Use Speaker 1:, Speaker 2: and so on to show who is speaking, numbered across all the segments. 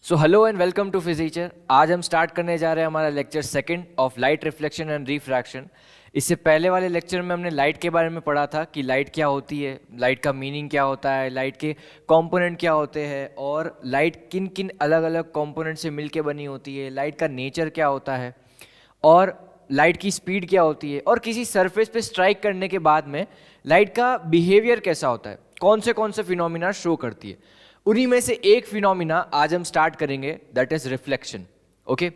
Speaker 1: So hello and welcome to फिजिचर। आज हम स्टार्ट करने जा रहे हैं हमारा lecture second of light reflection and refraction. इससे पहले वाले लेक्चर में हमने लाइट के बारे में पढ़ा था कि लाइट क्या होती है, लाइट का मीनिंग क्या होता है, लाइट के कंपोनेंट क्या होते हैं और लाइट किन किन अलग अलग कंपोनेंट से मिलके बनी होती है, लाइट का नेचर क्या होता है और लाइट की स्पीड क्या होती है और किसी सरफेस पे स्ट्राइक करने के बाद में लाइट का बिहेवियर कैसा होता है, कौन से फिनोमिना शो करती है। उन्हीं में से एक फिनोमिना आज हम स्टार्ट करेंगे, दैट इज रिफ्लेक्शन। ओके,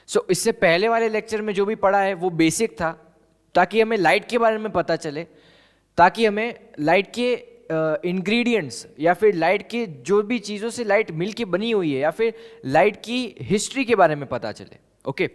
Speaker 1: सो इससे पहले वाले लेक्चर में जो भी पढ़ा है वो बेसिक था, ताकि हमें लाइट के बारे में पता चले, ताकि हमें लाइट के इंग्रेडिएंट्स या फिर लाइट के जो भी चीज़ों से लाइट मिल के बनी हुई है या फिर लाइट की हिस्ट्री के बारे में पता चले। ओके,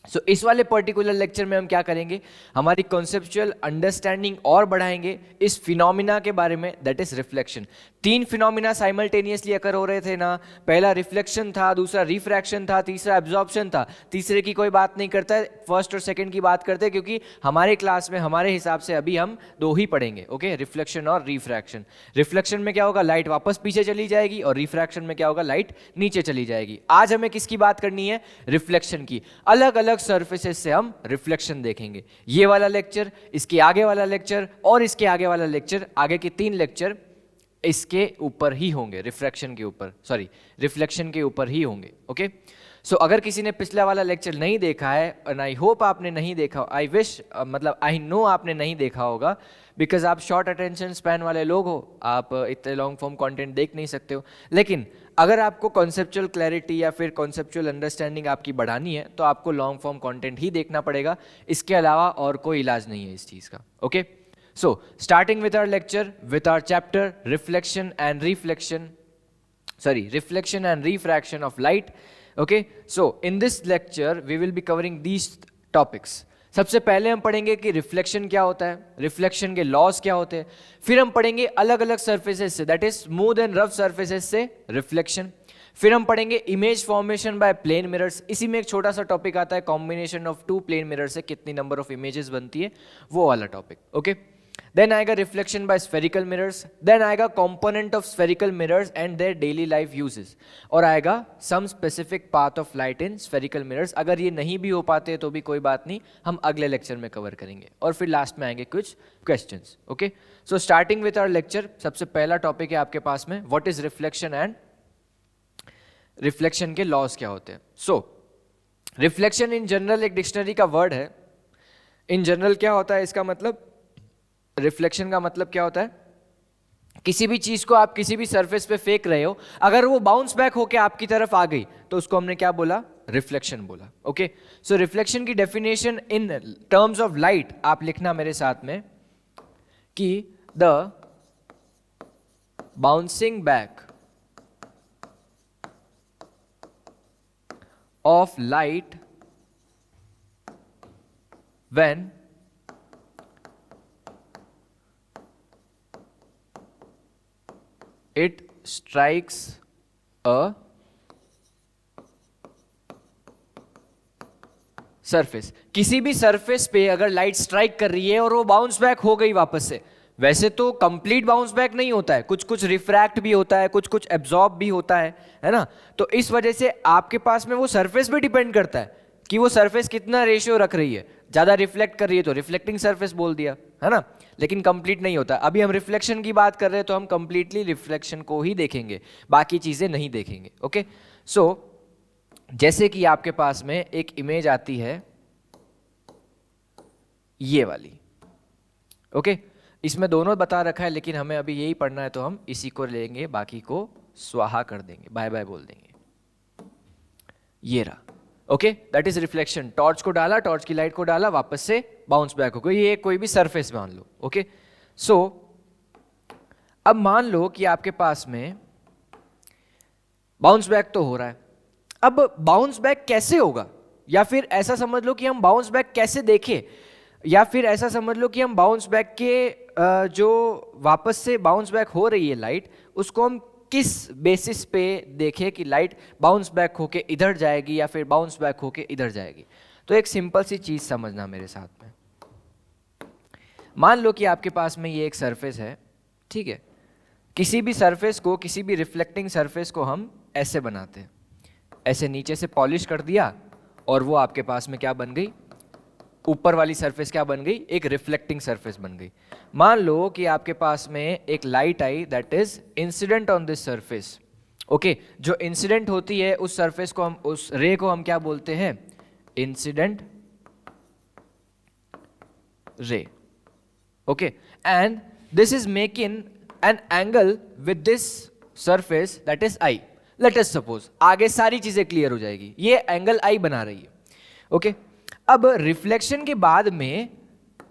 Speaker 1: सो इस वाले पर्टिकुलर लेक्चर में हम क्या करेंगे, हमारी कॉन्सेप्चुअल अंडरस्टैंडिंग और बढ़ाएंगे इस फिनोमिना के बारे में, दैट इज रिफ्लेक्शन। तीन फिनोमिना साइमल्टेनियसली अकर हो रहे थे ना, पहला रिफ्लेक्शन था, दूसरा रिफ्रैक्शन था, तीसरा एब्जॉर्प्शन था। तीसरे की कोई बात नहीं करता है, फर्स्ट और सेकंड की बात करते हैं, क्योंकि हमारे क्लास में हमारे हिसाब से अभी हम दो ही पढ़ेंगे। ओके, रिफ्लेक्शन और रिफ्रैक्शन। रिफ्लेक्शन में क्या होगा, लाइट वापस पीछे चली जाएगी, और रिफ्रैक्शन में क्या होगा, लाइट नीचे चली जाएगी। आज हमें किसकी बात करनी है, रिफ्लेक्शन की। अलग अलग सरफेसेस से हम रिफ्लेक्शन देखेंगे। ये वाला लेक्चर, इसके आगे वाला लेक्चर और इसके आगे वाला लेक्चर, आगे के तीन लेक्चर इसके ऊपर ही होंगे, रिफ्रैक्शन के ऊपर, सॉरी रिफ्लेक्शन के ऊपर ही होंगे। ओके, सो अगर किसी ने पिछला वाला लेक्चर नहीं देखा है, और आई होप आपने नहीं देखा, आई विश मतलब आई नो आपने नहीं देखा होगा, बिकॉज आप शॉर्ट अटेंशन स्पैन वाले लोग हो, आप इतने लॉन्ग फॉर्म कंटेंट देख नहीं सकते हो। लेकिन अगर आपको कॉन्सेप्चुअल क्लैरिटी या फिर कॉन्सेप्चुअल अंडरस्टैंडिंग आपकी बढ़ानी है, तो आपको लॉन्ग फॉर्म कंटेंट ही देखना पड़ेगा, इसके अलावा और कोई इलाज नहीं है इस चीज़ का। Okay, so starting with our lecture with our chapter reflection and refraction of light. Okay, so in this lecture we will be covering these topics. सबसे पहले हम पढ़ेंगे कि रिफ्लेक्शन क्या होता है, रिफ्लेक्शन के लॉज क्या होते हैं, फिर हम पढ़ेंगे अलग अलग सर्फेसेस से, that is smooth and rough surfaces से रिफ्लेक्शन, फिर हम पढ़ेंगे image formation by plane mirrors. इसी में एक छोटा सा टॉपिक आता है, combination of two plane mirror से कितनी नंबर ऑफ इमेजेस बनती है, वो वाला टॉपिक। ओके, देन आएगा reflection by spherical mirrors, then आएगा component of spherical mirrors and their daily life uses, और आएगा some specific path of light in spherical mirrors. अगर ये नहीं भी हो पाते तो भी कोई बात नहीं, हम अगले लेक्चर में कवर करेंगे, और फिर लास्ट में आएंगे कुछ questions. Okay, so starting with our lecture, सबसे पहला टॉपिक है आपके पास में, what is reflection and reflection के लॉज क्या होते हैं। सो रिफ्लेक्शन इन जनरल एक डिक्शनरी का वर्ड है। इन जनरल क्या होता है, इसका मतलब, रिफ्लेक्शन का मतलब क्या होता है, किसी भी चीज को आप किसी भी सरफेस पे फेंक रहे हो, अगर वो बाउंस बैक होके आपकी तरफ आ गई तो उसको हमने क्या बोला, रिफ्लेक्शन बोला। ओके, सो रिफ्लेक्शन की definition in terms of light आप लिखना मेरे साथ में कि the bouncing back of light when it strikes a surface। किसी भी सरफेस पे अगर लाइट स्ट्राइक कर रही है और वो बाउंस बैक हो गई वापस से, वैसे तो कंप्लीट बाउंस बैक नहीं होता है, कुछ कुछ रिफ्रैक्ट भी होता है, कुछ कुछ एब्जॉर्ब भी होता है ना। तो इस वजह से आपके पास में वो सरफेस पे डिपेंड करता है कि वो सरफेस कितना रेशियो रख रही है, ज्यादा रिफ्लेक्ट कर रही है तो रिफ्लेक्टिंग सरफेस बोल दिया, है ना, लेकिन कंप्लीट नहीं होता। अभी हम रिफ्लेक्शन की बात कर रहे हैं तो हम कंप्लीटली रिफ्लेक्शन को ही देखेंगे, बाकी चीजें नहीं देखेंगे। ओके, सो जैसे कि आपके पास में एक इमेज आती है ये वाली। ओके, इसमें दोनों बता रखा है, लेकिन हमें अभी यही पढ़ना है तो हम इसी को लेंगे, बाकी को स्वाहा कर देंगे, बाय बाय बोल देंगे। ये रहा। Okay, that is reflection. Torch को डाला, टॉर्च की लाइट को डाला, वापस से बाउंस बैक हो गई, ये कोई भी सरफेस मान लो। ओके, सो अब मान लो कि आपके पास में बाउंस बैक तो हो रहा है। अब बाउंस बैक कैसे होगा, या फिर ऐसा समझ लो कि हम बाउंस बैक कैसे देखें, या फिर ऐसा समझ लो कि हम बाउंस बैक के जो वापस से बाउंस बैक हो रही है लाइट, उसको हम किस बेसिस पे देखें कि लाइट बाउंस बैक होके इधर जाएगी या फिर बाउंस बैक होके इधर जाएगी। तो एक सिंपल सी चीज समझना मेरे साथ में, मान लो कि आपके पास में ये एक सरफेस है, ठीक है, किसी भी सरफेस को, किसी भी रिफ्लेक्टिंग सरफेस को हम ऐसे बनाते हैं, ऐसे नीचे से पॉलिश कर दिया और वो आपके पास में क्या बन गई, ऊपर वाली सरफेस क्या बन गई, एक रिफ्लेक्टिंग सरफेस बन गई। मान लो कि आपके पास में एक light I that is incident on this surface. Okay, जो इंसिडेंट होती है उस सरफेस को हम, उस रे को हम क्या बोलते हैं, incident ray. Okay, and this is making an angle with this surface that is I. Let us suppose, आगे सारी चीजें क्लियर हो जाएगी, ये एंगल आई बना रही है। ओके, अब रिफ्लेक्शन के बाद में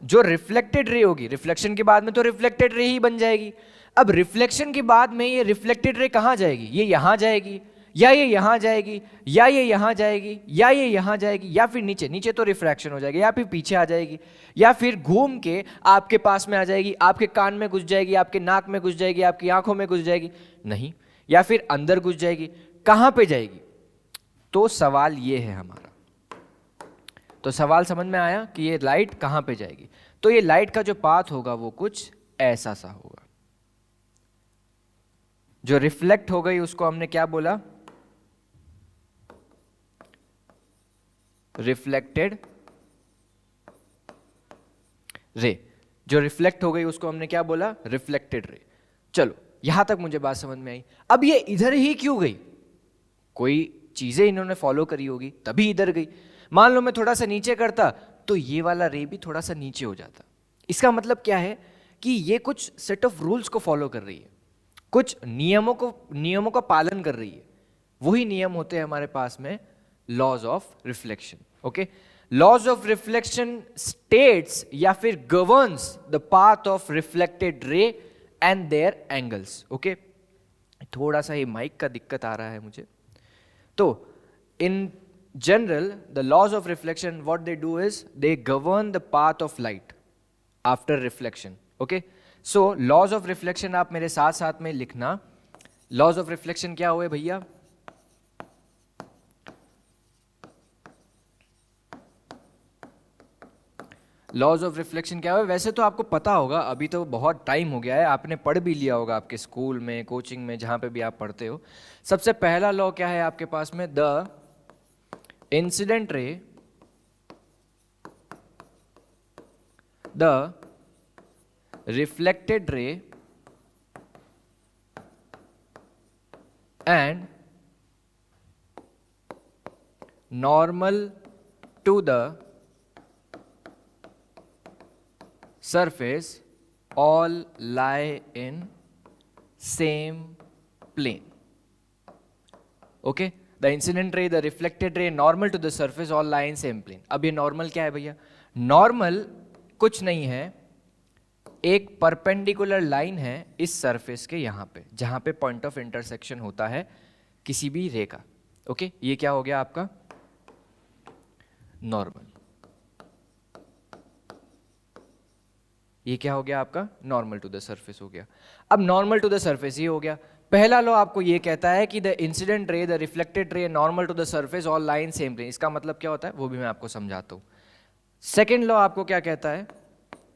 Speaker 1: जो रिफ्लेक्टेड रे होगी, रिफ्लेक्शन के बाद में तो रिफ्लेक्टेड रे ही बन जाएगी। अब रिफ्लेक्शन के बाद में ये रिफ्लेक्टेड रे कहाँ जाएगी, ये यहाँ जाएगी, या ये यहाँ जाएगी, या ये यहाँ जाएगी, या ये यहाँ जाएगी, या फिर नीचे, नीचे तो रिफ्रैक्शन हो जाएगी, या फिर पीछे आ जाएगी, या फिर घूम के आपके पास में आ जाएगी, आपके कान में घुस जाएगी, आपके नाक में घुस जाएगी, आपकी आंखों में घुस जाएगी, नहीं, या फिर अंदर घुस जाएगी, कहाँ पे जाएगी। तो सवाल ये है हमारा, तो सवाल समझ में आया कि ये लाइट कहाँ पे जाएगी। तो ये लाइट का जो पाथ होगा वो कुछ ऐसा सा होगा। जो रिफ्लेक्ट हो गई उसको हमने क्या बोला, रिफ्लेक्टेड रे। जो रिफ्लेक्ट हो गई उसको हमने क्या बोला, रिफ्लेक्टेड रे। चलो यहां तक मुझे बात समझ में आई। अब ये इधर ही क्यों गई, कोई चीजें इन्होंने फॉलो करी होगी तभी इधर गई। मान लो मैं थोड़ा सा नीचे करता तो ये वाला रे भी थोड़ा सा नीचे हो जाता। इसका मतलब क्या है कि ये कुछ सेट ऑफ रूल्स को फॉलो कर रही है, कुछ नियमों का पालन कर रही है। वही नियम होते हैं हमारे पास में laws of reflection. Okay, laws of reflection states या फिर governs the path of reflected ray and their angles. Okay, थोड़ा सा ये माइक का दिक्कत आ रहा है मुझे। तो इन general the laws of reflection what they do is they govern the path of light after reflection. Okay, so laws of reflection आप मेरे साथ साथ में लिखना। laws of reflection क्या हुए भैया, लॉज ऑफ रिफ्लेक्शन क्या हुआ, वैसे तो आपको पता होगा, अभी तो बहुत टाइम हो गया है, आपने पढ़ भी लिया होगा आपके स्कूल में, कोचिंग में, जहां पे भी आप पढ़ते हो। सबसे पहला लॉ क्या है आपके पास में, the incident ray, the reflected ray and normal to the surface all lie in same plane. Okay, the incident ray, the reflected ray, normal to the surface all lie in same plane. अब ये normal क्या है भैया, normal कुछ नहीं है, एक perpendicular line है इस सरफेस के यहाँ पे, जहाँ पे पॉइंट ऑफ इंटरसेक्शन होता है किसी भी रे का। ओके, ये क्या हो गया आपका नॉर्मल, ये क्या हो गया आपका नॉर्मल टू द सरफेस हो गया। अब नॉर्मल टू द सरफेस ये हो गया। पहला लॉ आपको ये कहता है कि the incident ray, the reflected ray, normal to the surface all line same plane. इसका मतलब क्या होता है वो भी मैं आपको समझाता हूं। सेकेंड लॉ आपको क्या कहता है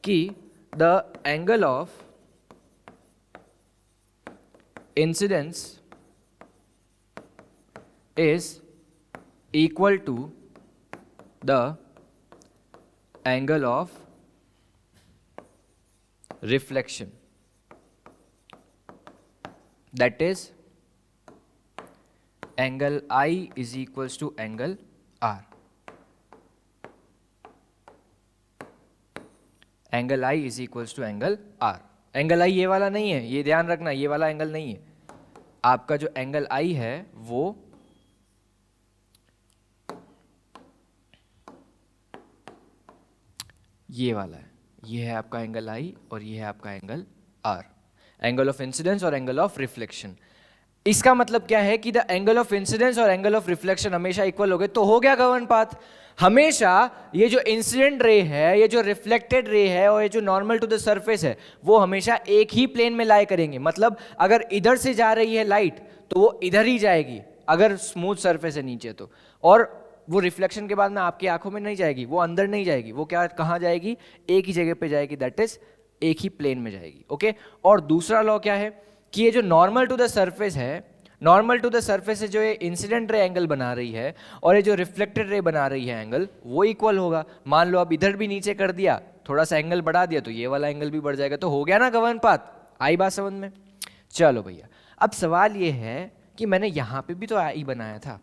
Speaker 1: कि the angle of incidence is equal to the angle of reflection, that is angle I is equals to angle R. Angle I is equals to angle R. Angle I ये वाला नहीं है, ये ध्यान रखना, ये वाला एंगल नहीं है। आपका जो एंगल I है वो ये वाला है, ये है आपका एंगल I और ये है आपका angle R, angle of incidence और एंगल ऑफ रिफ्लेक्शन। इसका मतलब क्या है कि द एंगल ऑफ इंसिडेंस और एंगल ऑफ रिफ्लेक्शन हमेशा इक्वल हो गए, तो हो गया गवर्न पाथ। हमेशा ये जो इंसिडेंट रे है, ये जो रिफ्लेक्टेड रे है और ये जो नॉर्मल टू द सरफेस है वो हमेशा एक ही प्लेन में लाई करेंगे। मतलब अगर इधर से जा रही है लाइट तो वो इधर ही जाएगी, अगर स्मूथ सरफेस है नीचे तो, और वो रिफ्लेक्शन के बाद में आपकी आंखों में नहीं जाएगी, वो अंदर नहीं जाएगी, वो क्या कहाँ जाएगी, एक ही जगह पे जाएगी, दैट इज एक ही प्लेन में जाएगी। ओके, और दूसरा लॉ क्या है कि ये जो नॉर्मल टू द सरफेस है, नॉर्मल टू द सरफेस से जो ये इंसिडेंट रे एंगल बना रही है और ये जो रिफ्लेक्टेड रे बना रही है एंगल, वो इक्वल होगा। मान लो अब इधर भी नीचे कर दिया, थोड़ा सा एंगल बढ़ा दिया, तो ये वाला एंगल भी बढ़ जाएगा, तो हो गया ना गवर्न पाथ। आई बात समझ में? चलो भैया, अब सवाल ये है कि मैंने यहाँ पे भी तो आई बनाया था,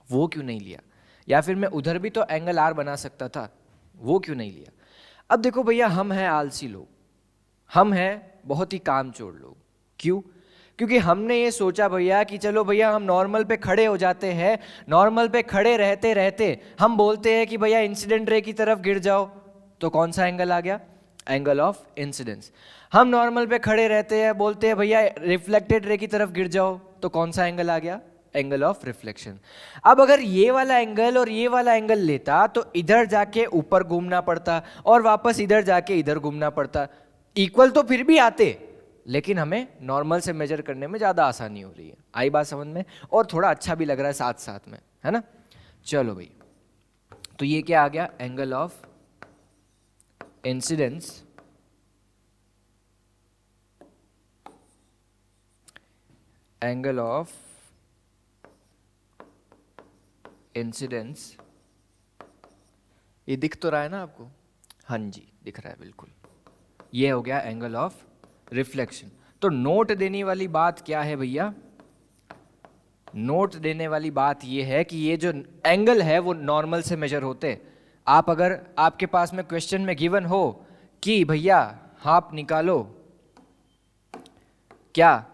Speaker 1: वो क्यों नहीं लिया? या फिर मैं उधर भी तो एंगल आर बना सकता था, वो क्यों नहीं लिया? अब देखो भैया, हम हैं आलसी लोग, हम हैं बहुत ही कामचोर लोग। क्यों? क्योंकि हमने ये सोचा भैया कि चलो भैया हम नॉर्मल पे खड़े हो जाते हैं, नॉर्मल पे खड़े रहते रहते हम बोलते हैं कि भैया इंसिडेंट रे की तरफ गिर जाओ, तो कौन सा एंगल आ गया? Angle of incidence. हम नॉर्मल पे खड़े रहते हैं, बोलते हैं भैया रिफ्लेक्टेड रे की तरफ गिर जाओ, तो कौन सा एंगल आ गया? Angle of reflection. अब अगर ये वाला एंगल और ये वाला एंगल लेता तो इधर जाके ऊपर घूमना पड़ता और वापस इधर जाके इधर घूमना पड़ता। इक्वल तो फिर भी आते, लेकिन हमें नॉर्मल से मेजर करने में ज़्यादा आसानी हो रही है। आई बात समझ में? और थोड़ा अच्छा भी लग रहा है साथ साथ में, है ना? चलो भाई, तो ये क्या आ गया? Angle of incidence angle of incidence. ये दिख तो रहा है ना आपको? हाँ जी, दिख रहा है बिल्कुल। ये हो गया एंगल ऑफ रिफ्लेक्शन। तो नोट देने वाली बात क्या है भैया? नोट देने वाली बात ये है कि ये जो एंगल है वो नॉर्मल से मेजर होते। आप अगर आपके पास में क्वेश्चन में गिवन हो कि भैया हाफ निकालो, क्या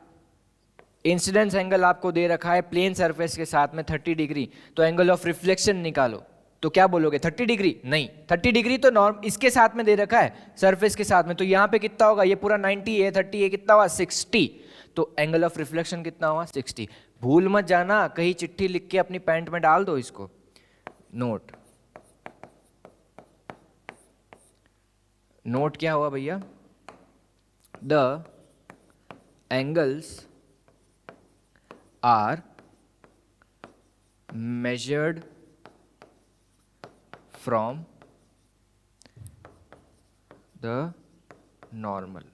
Speaker 1: इंसिडेंस एंगल आपको दे रखा है प्लेन सरफेस के साथ में 30 डिग्री, तो एंगल ऑफ रिफ्लेक्शन निकालो, तो क्या बोलोगे? 30 डिग्री? नहीं, 30 डिग्री तो नॉर्म इसके साथ में दे रखा है, सरफेस के साथ में, तो यहाँ पे कितना होगा? ये पूरा 90 है, 30 है, कितना हुआ? 60। तो एंगल ऑफ रिफ्लेक्शन कितना हुआ? 60। भूल मत जाना, कहीं चिट्ठी लिख के अपनी पैंट में डाल दो इसको। नोट, नोट क्या हुआ भैया? The angles are measured from the normal।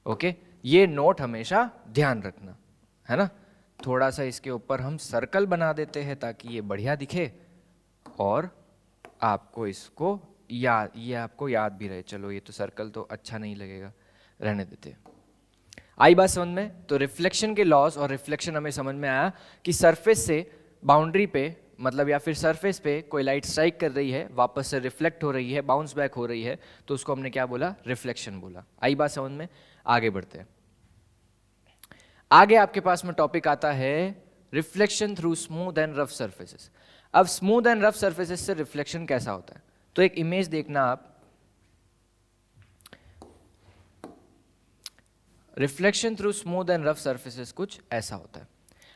Speaker 1: Okay, ये नोट हमेशा ध्यान रखना, है ना? थोड़ा सा इसके ऊपर हम सर्कल बना देते हैं ताकि ये बढ़िया दिखे और आपको इसको याद, ये आपको याद भी रहे। चलो, ये तो सर्कल तो अच्छा नहीं लगेगा, रहने देते हैं। आई बात समझ में? तो रिफ्लेक्शन के लॉस और रिफ्लेक्शन हमें समझ में आया कि सरफेस से बाउंड्री पे, मतलब या फिर सरफेस पे कोई लाइट स्ट्राइक कर रही है, वापस से रिफ्लेक्ट हो रही है, बाउंस बैक हो रही है, तो उसको हमने क्या बोला? रिफ्लेक्शन बोला। आई बात समझ में? आगे बढ़ते हैं। आगे आपके पास में टॉपिक आता है reflection through smooth and rough surfaces. अब स्मूथ एंड रफ सरफेसेस से रिफ्लेक्शन कैसा होता है? तो एक इमेज देखना आप। Reflection through smooth and rough surfaces कुछ ऐसा होता है।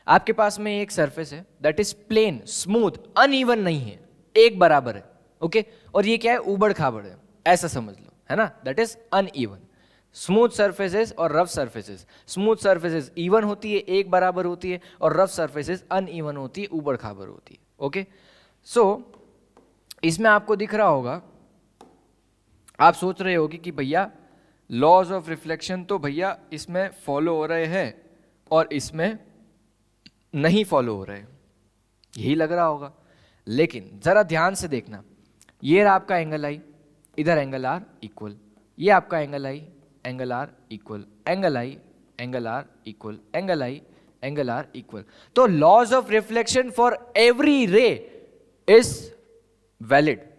Speaker 1: आपके पास में एक सरफेस है that is plane, smooth, uneven नहीं है, एक बराबर है, ओके? और ये क्या है? ऊबड़ खाबड़ है, ऐसा समझ लो, है ना? That is uneven. Smooth surfaces और rough surfaces, smooth surfaces even होती है, एक बराबर होती है, और रफ सरफेसेस अनइवन होती है, ऊबड़ खाबड़ होती है, ओके? सो इसमें आपको दिख रहा होगा, आप सोच रहे होगे कि भैया लॉज ऑफ रिफ्लेक्शन तो भैया इसमें फॉलो हो रहे हैं और इसमें नहीं फॉलो हो रहे हैं, यही लग रहा होगा। लेकिन जरा ध्यान से देखना, ये आपका एंगल आई, इधर एंगल आर इक्वल, ये आपका angle i, angle r equal, angle i, angle r equal, angle i, angle r equal. तो laws of reflection for every ray is valid.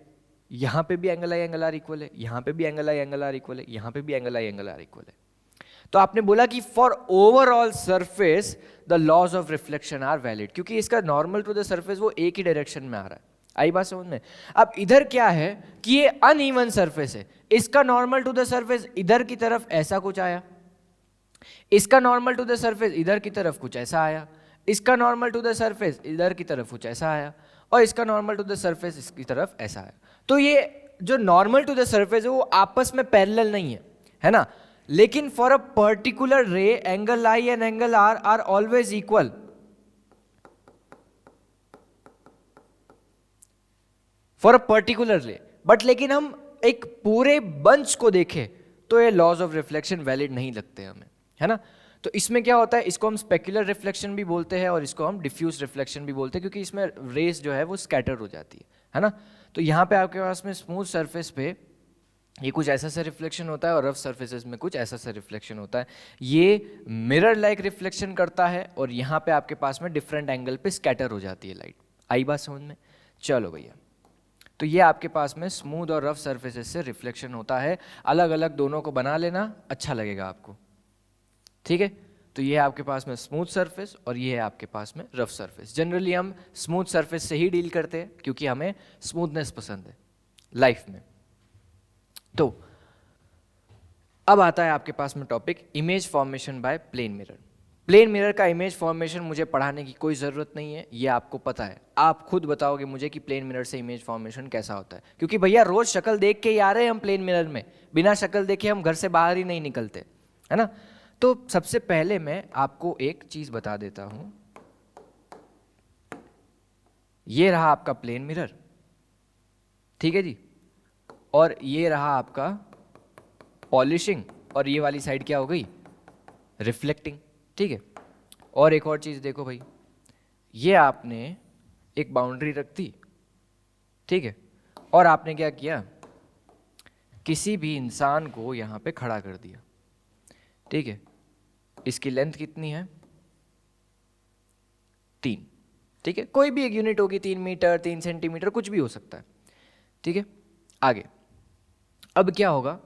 Speaker 1: यहां पे भी angle i angle r equal है, यहां पे भी angle i angle r equal है, यहां पे भी angle i angle r equal है। तो आपने बोला कि for overall surface the laws of reflection are valid, क्योंकि इसका नॉर्मल टू द सरफेस वो एक ही डायरेक्शन में आ रहा है। आई बात समझ में? अब इधर क्या है कि ये अनइवन सरफेस है, इसका नॉर्मल टू द सरफेस इधर की तरफ ऐसा कुछ आया, इसका नॉर्मल टू द सरफेस इधर की तरफ कुछ ऐसा आया, इसका नॉर्मल टू द सरफेस इधर की तरफ कुछ ऐसा आया, और इसका नॉर्मल टू द सरफेस इसकी तरफ ऐसा आया। तो ये जो नॉर्मल टू द सरफेस है वो आपस में पैरेलल नहीं है, है ना? लेकिन for a particular ray angle I and angle R are always equal. For a particular ray, but लेकिन हम एक पूरे बंच को देखें तो ये लॉज ऑफ रिफ्लेक्शन वैलिड नहीं लगते हमें, है ना? तो इसमें क्या होता है, इसको हम स्पेक्युलर रिफ्लेक्शन भी बोलते हैं और इसको हम डिफ्यूज रिफ्लेक्शन भी बोलते हैं, क्योंकि इसमें रेस जो है वो स्कैटर हो जाती है ना। तो यहाँ पे आपके पास में स्मूथ सरफेस पे ये कुछ ऐसा सा रिफ्लेक्शन होता है और रफ सरफेसेस में कुछ ऐसा सा रिफ्लेक्शन होता है। ये मिरर लाइक रिफ्लेक्शन करता है और यहाँ पे आपके पास में डिफरेंट एंगल पे स्कैटर हो जाती है लाइट। आई बात समझ में? चलो भैया, तो ये आपके पास में स्मूथ और रफ सरफेसेस से रिफ्लेक्शन होता है। अलग अलग दोनों को बना लेना, अच्छा लगेगा आपको, ठीक है। तो ये है आपके पास में स्मूथ सरफेस और ये है आपके पास में रफ सरफेस। जनरली हम स्मूथ सरफेस से ही डील करते हैं क्योंकि हमें स्मूथनेस पसंद है लाइफ में। तो अब आता है आपके पास में topic image formation by plane mirror. Plane mirror का इमेज फॉर्मेशन मुझे पढ़ाने की कोई ज़रूरत नहीं है, ये आपको पता है। आप खुद बताओगे मुझे कि प्लेन मिरर से इमेज फॉर्मेशन कैसा होता है, क्योंकि भैया रोज शक्ल देख के ही आ रहे हैं हम प्लेन मिरर में, बिना शक्ल देखे हम घर से बाहर ही नहीं निकलते, है ना। तो सबसे पहले मैं आपको एक चीज़ बता देता हूँ। ये रहा आपका प्लेन मिरर, ठीक है जी, और ये रहा आपका पॉलिशिंग, और ये वाली साइड क्या हो गई, रिफ्लेक्टिंग, ठीक है। और एक और चीज़ देखो भाई, ये आपने एक बाउंड्री रख दी, ठीक है, और आपने क्या किया, किसी भी इंसान को यहाँ पे खड़ा कर दिया, ठीक है। इसकी लेंथ कितनी है, 3, ठीक है। कोई भी एक यूनिट होगी, 3 मीटर, 3 सेंटीमीटर, कुछ भी हो सकता है, ठीक है। आगे अब क्या होगा,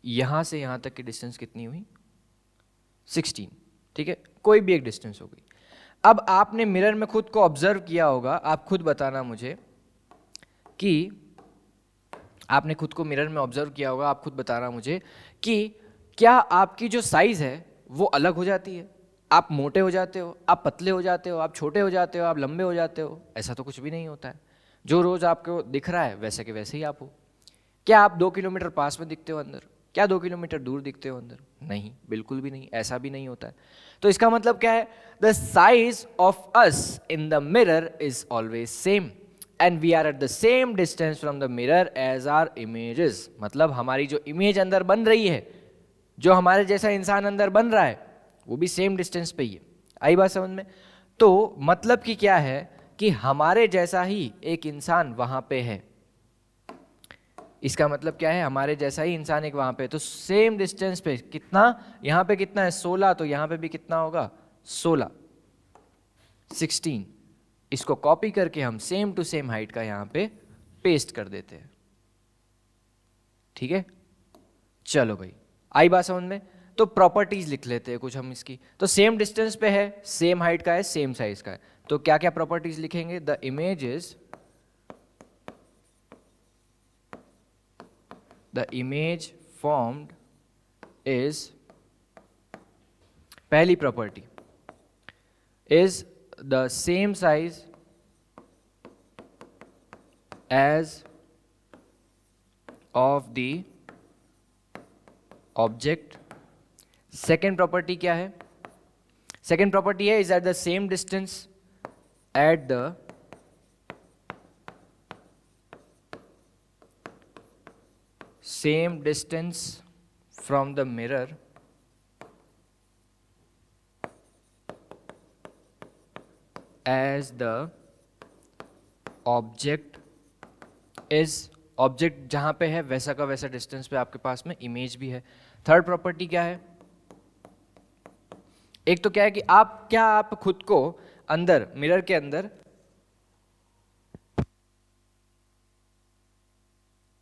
Speaker 1: यहां से यहां तक की डिस्टेंस कितनी हुई, 16, ठीक है। कोई भी एक डिस्टेंस हो गई। अब आपने मिरर में खुद को ऑब्जर्व किया होगा, आप खुद बताना मुझे कि आपने खुद को मिरर में ऑब्जर्व किया होगा, आप खुद बताना मुझे कि क्या आपकी जो साइज है वो अलग हो जाती है, आप मोटे हो जाते हो, आप पतले हो जाते हो, आप छोटे हो जाते हो, आप लंबे हो जाते हो, ऐसा तो कुछ भी नहीं होता है। जो रोज आपको दिख रहा है वैसे के वैसे ही आप हो। क्या आप 2 किलोमीटर पास में दिखते हो अंदर, क्या 2 किलोमीटर दूर दिखते हो अंदर, नहीं, बिल्कुल भी नहीं, ऐसा भी नहीं होता है। तो इसका मतलब क्या है, the size of us in the mirror is always same and we are at the same distance from the mirror as our images. मतलब हमारी जो इमेज अंदर बन रही है, जो हमारे जैसा इंसान अंदर बन रहा है, वो भी सेम डिस्टेंस पे ही है। आई बात समझ में? तो मतलब कि क्या है कि हमारे जैसा ही एक इंसान वहां पे है। इसका मतलब क्या है, हमारे जैसा ही इंसान एक वहां पे, तो सेम डिस्टेंस पे कितना, यहां पे कितना है 16, तो यहां पे भी कितना होगा 16, 16। इसको कॉपी करके हम सेम टू सेम हाइट का यहां पे पेस्ट कर देते हैं, ठीक है। चलो भाई, आई बात समझ में? तो प्रॉपर्टीज लिख लेते हैं कुछ हम इसकी। तो सेम डिस्टेंस पे है, सेम हाइट का है, सेम साइज का है, तो क्या क्या प्रॉपर्टीज लिखेंगे, the image is, the image formed is, पहली property is the same size as of the object। Second property क्या है, सेकेंड प्रॉपर्टी है is at the same distance at the same distance from the mirror as the object is। Object जहां पे है वैसा का वैसा डिस्टेंस पे आपके पास में इमेज भी है। थर्ड प्रॉपर्टी क्या है, एक तो क्या है कि आप खुद को अंदर मिरर के अंदर,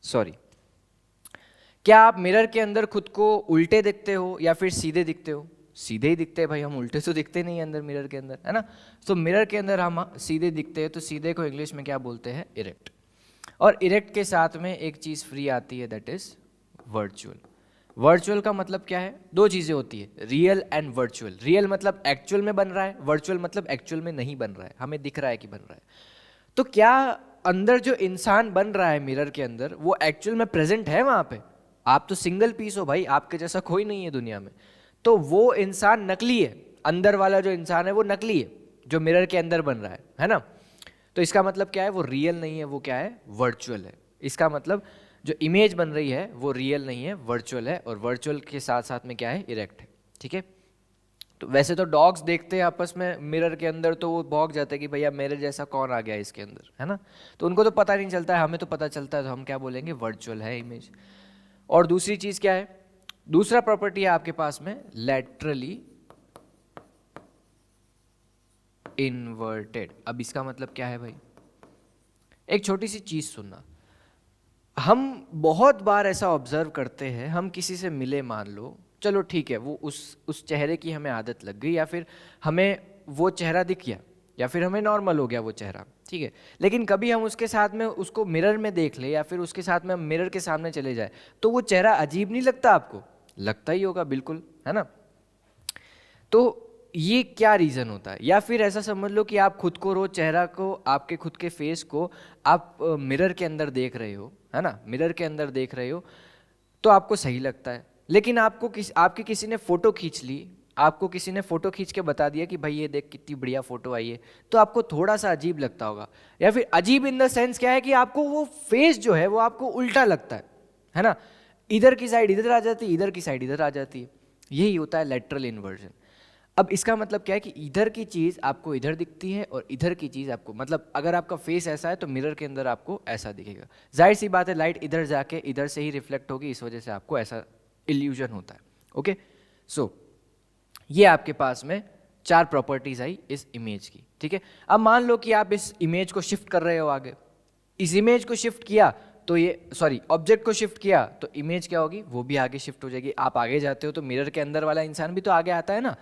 Speaker 1: सॉरी, क्या आप मिरर के अंदर खुद को उल्टे दिखते हो या फिर सीधे दिखते हो? सीधे ही दिखते हैं भाई, हम उल्टे तो दिखते नहीं अंदर मिरर के अंदर, है ना। तो मिरर के अंदर हम सीधे दिखते हैं, तो सीधे को इंग्लिश में क्या बोलते हैं, इरेक्ट। और इरेक्ट के साथ में एक चीज फ्री आती है, दैट इज वर्चुअल। वर्चुअल का मतलब क्या है, दो चीजें होती है, रियल एंड वर्चुअल। रियल मतलब एक्चुअल में बन रहा है, वर्चुअल मतलब एक्चुअल में नहीं बन रहा है, हमें दिख रहा है कि बन रहा है। तो क्या अंदर जो इंसान बन रहा है मिरर के अंदर, वो एक्चुअल में प्रेजेंट है वहां पे? आप तो सिंगल पीस हो भाई, आपके जैसा कोई नहीं है दुनिया में। तो वो इंसान नकली है, अंदर वाला जो इंसान है वो नकली है, जो मिरर के अंदर बन रहा है ना। तो इसका मतलब क्या है, वो रियल नहीं है, वो क्या है, वर्चुअल है। इसका मतलब जो इमेज बन रही है वो रियल नहीं है, वर्चुअल है, और वर्चुअल के साथ साथ में क्या है, इरेक्ट है। ठीक है। तो वैसे तो डॉग्स देखते हैं आपस में मिरर के अंदर तो वो भौंक जाते हैं कि भैया मेरे जैसा कौन आ गया इसके अंदर, है ना। तो उनको तो पता नहीं चलता है, हमें तो पता चलता है, तो हम क्या बोलेंगे, वर्चुअल है इमेज। और दूसरी चीज क्या है, दूसरा प्रॉपर्टी है आपके पास में लैटरली इन्वर्टेड। अब इसका मतलब क्या है भाई, एक छोटी सी चीज सुनना। हम बहुत बार ऐसा ऑब्जर्व करते हैं, हम किसी से मिले मान लो, चलो ठीक है, वो उस चेहरे की हमें आदत लग गई, या फिर हमें वो चेहरा दिख गया, या फिर हमें नॉर्मल हो गया वो चेहरा, ठीक है। लेकिन कभी हम उसके साथ में उसको मिरर में देख ले, या फिर उसके साथ में हम मिरर के सामने चले जाए, तो वो चेहरा अजीब नहीं लगता आपको? लगता ही होगा, बिल्कुल, है ना। तो ये क्या रीज़न होता है? या फिर ऐसा समझ लो कि आप खुद को रोज चेहरा को, आपके खुद के फेस को आप मिरर के अंदर देख रहे हो, है ना, मिरर के अंदर देख रहे हो, तो आपको सही लगता है। लेकिन आपकी किसी ने फोटो खींच ली, आपको किसी ने फोटो खींच के बता दिया कि भाई ये देख कितनी बढ़िया फोटो आई है, तो आपको थोड़ा सा अजीब लगता होगा। या फिर अजीब इन द सेंस क्या है कि आपको वो फेस जो है वो आपको उल्टा लगता है ना, इधर की साइड इधर आ जाती है, इधर की साइड इधर आ जाती है। यही होता है लेटरल इन्वर्जन। अब इसका मतलब क्या है कि इधर की चीज़ आपको इधर दिखती है और इधर की चीज़ आपको, मतलब अगर आपका फेस ऐसा है तो मिरर के अंदर आपको ऐसा दिखेगा। जाहिर सी बात है, लाइट इधर जाके इधर से ही रिफ्लेक्ट होगी, इस वजह से आपको ऐसा इल्यूजन होता है। ओके, सो ये आपके पास में 4 प्रॉपर्टीज आई इस इमेज की, ठीक है। अब मान लो कि आप इस इमेज को शिफ्ट कर रहे हो आगे, इस इमेज को शिफ्ट किया तो ऑब्जेक्ट को शिफ्ट किया तो इमेज क्या होगी, वो भी आगे शिफ्ट हो जाएगी। आप आगे जाते हो तो मिरर के अंदर वाला इंसान भी तो आगे आता है ना,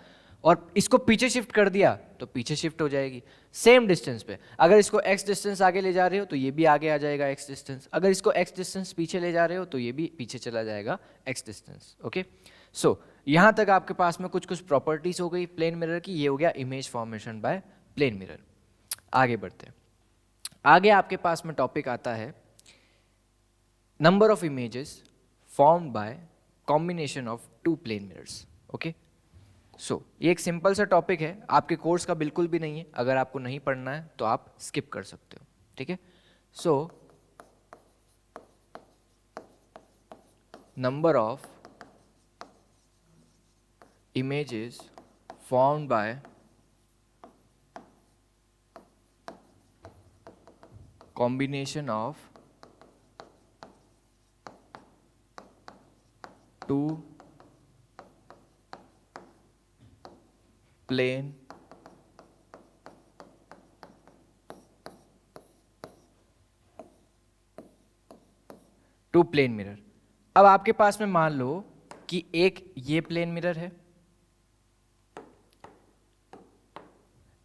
Speaker 1: और इसको पीछे शिफ्ट कर दिया तो पीछे शिफ्ट हो जाएगी सेम डिस्टेंस पे। अगर इसको x डिस्टेंस आगे ले जा रहे हो तो ये भी आगे आ जाएगा x डिस्टेंस, अगर इसको x डिस्टेंस पीछे ले जा रहे हो तो ये भी पीछे चला जाएगा x डिस्टेंस। ओके, सो यहाँ तक आपके पास में कुछ प्रॉपर्टीज हो गई प्लेन मिरर की, ये हो गया image formation by plane mirror. आगे बढ़ते हैं, आगे आपके पास में टॉपिक आता है number of images formed by combination of 2 plane mirrors. Okay, so ये एक सिंपल सा टॉपिक है, आपके कोर्स का बिल्कुल भी नहीं है, अगर आपको नहीं पढ़ना है तो आप स्किप कर सकते हो, ठीक है। So number of images formed by combination of 2 plane mirror. अब आपके पास में मान लो कि एक ये प्लेन मिरर है,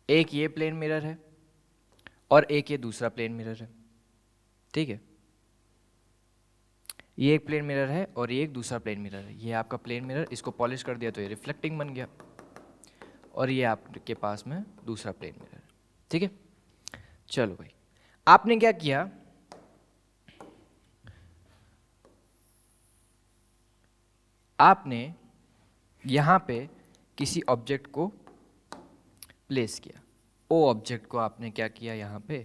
Speaker 1: एक ये प्लेन मिरर है, और एक ये दूसरा प्लेन मिरर है, ठीक है। ये एक प्लेन मिरर है और ये एक दूसरा प्लेन मिरर है। ये आपका प्लेन मिरर, इसको पॉलिश कर दिया तो ये रिफ्लेक्टिंग बन गया, और ये आपके पास में दूसरा प्लेन मिरर है, ठीक है। चलो भाई, आपने क्या किया, आपने यहां पे किसी ऑब्जेक्ट को प्लेस किया, ओ ऑब्जेक्ट को आपने क्या किया, यहां पे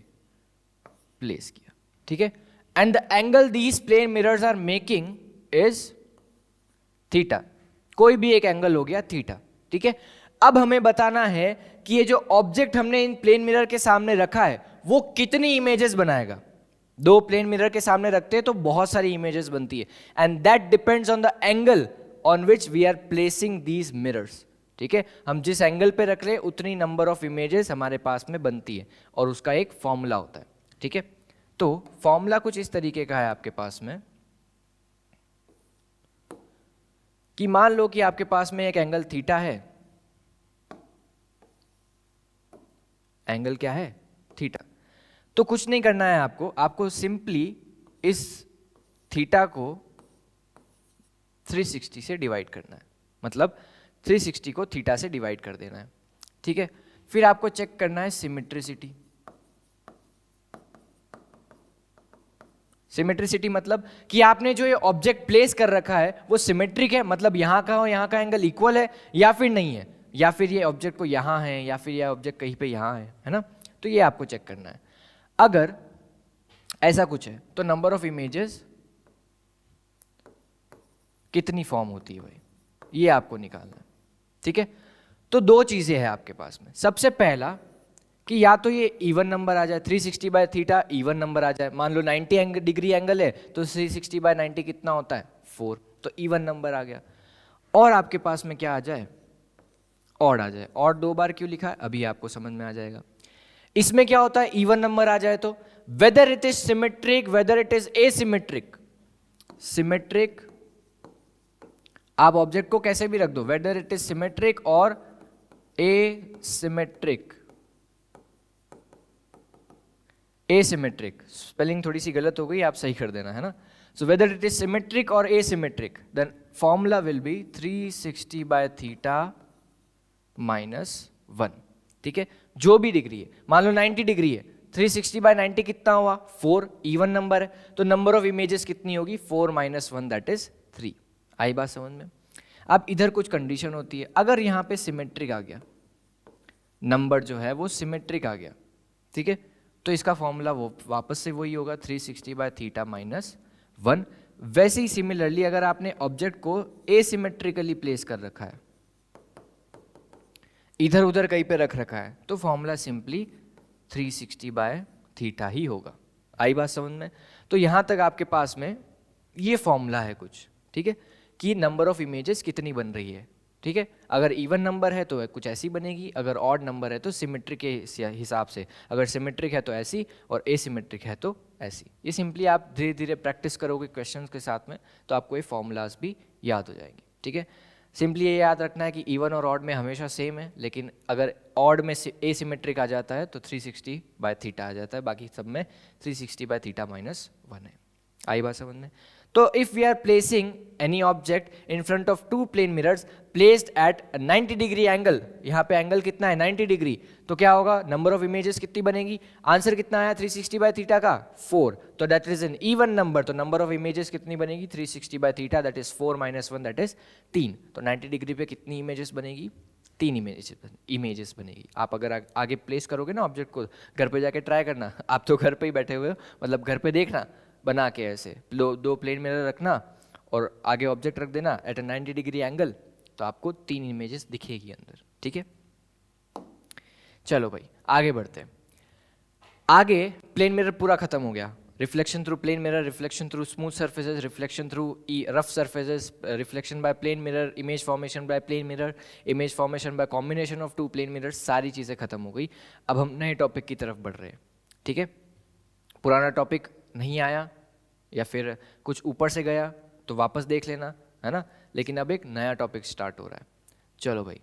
Speaker 1: प्लेस किया, ठीक है। And the angle these plane mirrors are making is theta, कोई भी एक एंगल हो गया थीटा, ठीक है। अब हमें बताना है कि ये जो ऑब्जेक्ट हमने इन प्लेन मिरर के सामने रखा है वो कितनी इमेजेस बनाएगा। 2 प्लेन मिरर के सामने रखते हैं तो बहुत सारी इमेजेस बनती है, and that depends on the angle on which we are placing these mirrors, ठीक है। हम जिस एंगल पे रख रहे हैं उतनी नंबर ऑफ इमेजेस हमारे पास में बनती है, और उसका एक फॉर्मूला होता है, ठीक है। तो फॉर्मूला कुछ इस तरीके का है आपके पास में, कि मान लो कि आपके पास में एक एंगल थीटा है, एंगल क्या है, थीटा। तो कुछ नहीं करना है आपको सिंपली इस थीटा को 360 से डिवाइड करना है, मतलब 360 को थीटा से डिवाइड कर देना है, ठीक है। फिर आपको चेक करना है सिमेट्रिसिटी। सिमेट्रिसिटी मतलब कि आपने जो ये ऑब्जेक्ट प्लेस कर रखा है वो सिमेट्रिक है, मतलब यहां का और यहां का एंगल इक्वल है या फिर नहीं है, या फिर ये ऑब्जेक्ट को यहां है या फिर ये ऑब्जेक्ट कहीं पे यहां है ना। तो ये आपको चेक करना है। अगर ऐसा कुछ है तो नंबर ऑफ इमेजेस कितनी फॉर्म होती है भाई, ये आपको निकालना है, ठीक है, तो दो चीज़ें हैं आपके पास में। सबसे पहला कि या तो ये इवन नंबर आ जाए, 360 बाय थीटा इवन नंबर आ जाए। मान लो 90 डिग्री एंगल है तो 360 बाय 90 कितना होता है 4, तो इवन नंबर आ गया। और आपके पास में क्या आ जाए, ऑड आ जाए। ऑड 2 बार क्यों लिखा है अभी आपको समझ में आ जाएगा। इसमें क्या होता है, इवन नंबर आ जाए तो weather it is symmetric weather it is asymmetric, symmetric आप ऑब्जेक्ट को कैसे भी रख दो, वेदर इट इज सिमेट्रिक और एसिमेट्रिक, एसिमेट्रिक स्पेलिंग थोड़ी सी गलत हो गई, आप सही कर देना है ना। So whether it is symmetric और asymmetric then formula will be 360 by theta -1। ठीक है, जो भी डिग्री है, मान लो 90 डिग्री है, 360 बाय 90 कितना हुआ 4, इवन नंबर है तो नंबर ऑफ इमेजेस कितनी होगी 4 - 1 दैट इज 3। आई बात समझ में। अब इधर कुछ कंडीशन होती है, अगर यहाँ पे सिमेट्रिक आ गया, नंबर जो है वो सिमेट्रिक आ गया, ठीक है, तो इसका फॉर्मूला वो वापस से वही होगा 360 बाय थीटा -1। वैसे ही सिमिलरली अगर आपने ऑब्जेक्ट को एसिमेट्रिकली प्लेस कर रखा है, इधर उधर कहीं पे रख रखा है, तो फॉर्मूला सिंपली 360 बाय थीटा ही होगा। आई बात समझ में। तो यहां तक आपके पास में ये फॉर्मूला है कुछ, ठीक है, कि नंबर ऑफ इमेजेस कितनी बन रही है। ठीक है, अगर इवन नंबर है तो कुछ ऐसी बनेगी, अगर ऑड नंबर है तो सिमेट्रिक के हिसाब से, अगर सिमेट्रिक है तो ऐसी और एसिमेट्रिक है तो ऐसी। ये सिंपली आप धीरे धीरे प्रैक्टिस करोगे क्वेश्चंस के साथ में तो आपको ये फॉर्मूलाज भी याद हो जाएंगे। ठीक है, सिंपली ये याद रखना है कि इवन और ऑड में हमेशा सेम है, लेकिन अगर ऑड में एसिमेट्रिक आ जाता है तो 360 बाय थीटा आ जाता है, बाकी सब में 360 बाय थीटा -1 है। आई बात समझ में। तो if we are placing any object in front of two plane mirrors placed at 90 degree angle, यहाँ पे एंगल कितना है 90 डिग्री, तो क्या होगा, नंबर ऑफ इमेजेस कितनी बनेगी, आंसर कितना आया 360 बाय थीटा का 4, तो that is an even number, तो नंबर ऑफ इमेजेस कितनी बनेगी 360 by theta that is 4 - 1 that is 3। तो 90 डिग्री पे कितनी इमेजेस बनेगी, 3 इमेजेस बनेगी। आप अगर आगे प्लेस करोगे ना ऑब्जेक्ट को, घर पे जाके ट्राई करना, आप तो घर पे ही बैठे हुए हो, मतलब घर पे देखना बना के ऐसे दो प्लेन मिरर रखना और आगे ऑब्जेक्ट रख देना एट 90 डिग्री एंगल, तो आपको 3 इमेजेस दिखेगी अंदर। ठीक है, चलो भाई आगे बढ़ते हैं। आगे प्लेन मिरर पूरा खत्म हो गया, reflection through plane mirror, reflection through smooth surfaces, reflection through rough surfaces, reflection by plane mirror, image formation by plane mirror, image formation by combination of two plane mirror, सारी चीज़ें खत्म हो गई। अब हम नए टॉपिक की तरफ बढ़ रहे हैं। ठीक है, पुराना टॉपिक नहीं आया या फिर कुछ ऊपर से गया तो वापस देख लेना, है ना, लेकिन अब एक नया टॉपिक स्टार्ट हो रहा है। चलो भाई,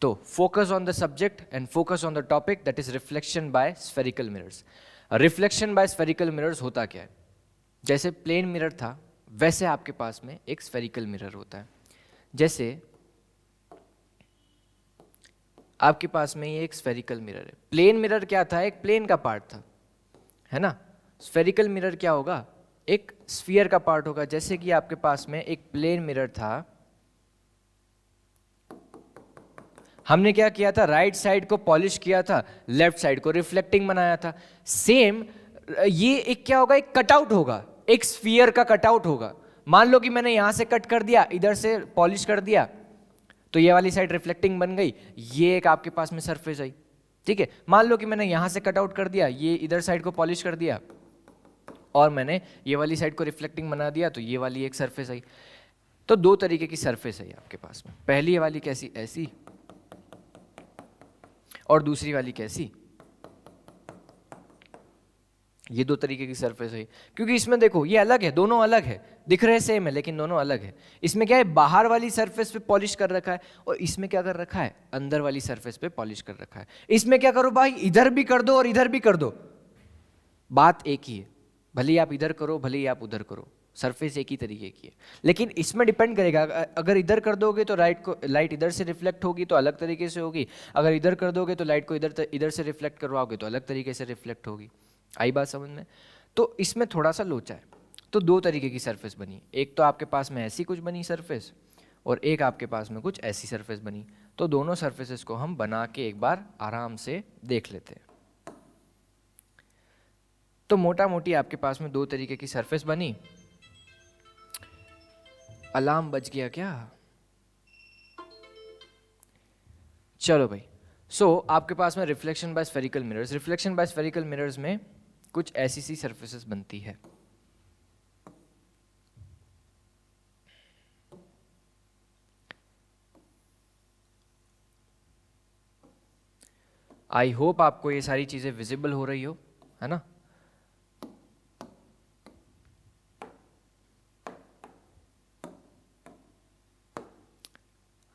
Speaker 1: तो focus on the subject and focus on the topic that is reflection by spherical mirrors. Reflection by spherical mirrors होता क्या है, जैसे प्लेन मिरर था वैसे आपके पास में एक स्फेरिकल मिरर होता है। जैसे आपके पास में ये एक स्फेरिकल मिरर है, प्लेन मिरर क्या था, एक प्लेन का पार्ट था, है ना। स्फेरिकल मिरर क्या होगा, एक स्फीयर का पार्ट होगा। जैसे कि आपके पास में एक प्लेन मिरर था, हमने क्या किया था, राइट साइड को पॉलिश किया था, लेफ्ट साइड को रिफ्लेक्टिंग बनाया था। सेम ये एक क्या होगा, एक कटआउट होगा, एक स्फीयर का कटआउट होगा। मान लो कि मैंने यहां से कट कर दिया, इधर से पॉलिश कर दिया, तो ये वाली साइड रिफ्लेक्टिंग बन गई, ये एक आपके पास में सरफेस आई। ठीक है, मान लो कि मैंने यहां से कटआउट कर दिया, ये इधर साइड को पॉलिश कर दिया और मैंने ये वाली साइड को रिफ्लेक्टिंग बना दिया, तो ये वाली एक सरफेस आई। तो दो तरीके की सरफेस है आपके पास में, पहली वाली कैसी, ऐसी, और दूसरी वाली कैसी, ये दो तरीके की सरफेस है। क्योंकि इसमें देखो ये अलग है, दोनों अलग है, दिख रहे सेम है लेकिन दोनों अलग है। इसमें क्या है, बाहर वाली सरफेस पे पॉलिश कर रखा है और इसमें क्या कर रखा है, अंदर वाली सरफेस पे पॉलिश कर रखा है। इसमें क्या करो भाई, इधर भी कर दो और इधर भी कर दो, बात एक ही है, भले ही आप इधर करो भले ही आप उधर करो, सरफेस एक ही तरीके की है। लेकिन इसमें डिपेंड करेगा, अगर इधर कर दोगे तो लाइट इधर से रिफ्लेक्ट होगी तो अलग तरीके से होगी, अगर इधर कर दोगे तो लाइट को इधर से रिफ्लेक्ट करवाओगे तो अलग तरीके से रिफ्लेक्ट होगी। आई बात समझ में। तो इसमें थोड़ा सा लोचा है, तो दो तरीके की सरफेस बनी, एक तो आपके पास में ऐसी कुछ बनी सरफेस और एक आपके पास में कुछ ऐसी सरफेस बनी। तो दोनों सरफेसेस को हम बना के एक बार आराम से देख लेते हैं। तो मोटा मोटी आपके पास में दो तरीके की सरफेस बनी। अलार्म बज गया क्या, चलो भाई, आपके पास में reflection by spherical mirrors, reflection by spherical mirrors में कुछ ऐसी सी सरफेसेस बनती है। आई होप आपको ये सारी चीजें विजिबल हो रही हो, है ना।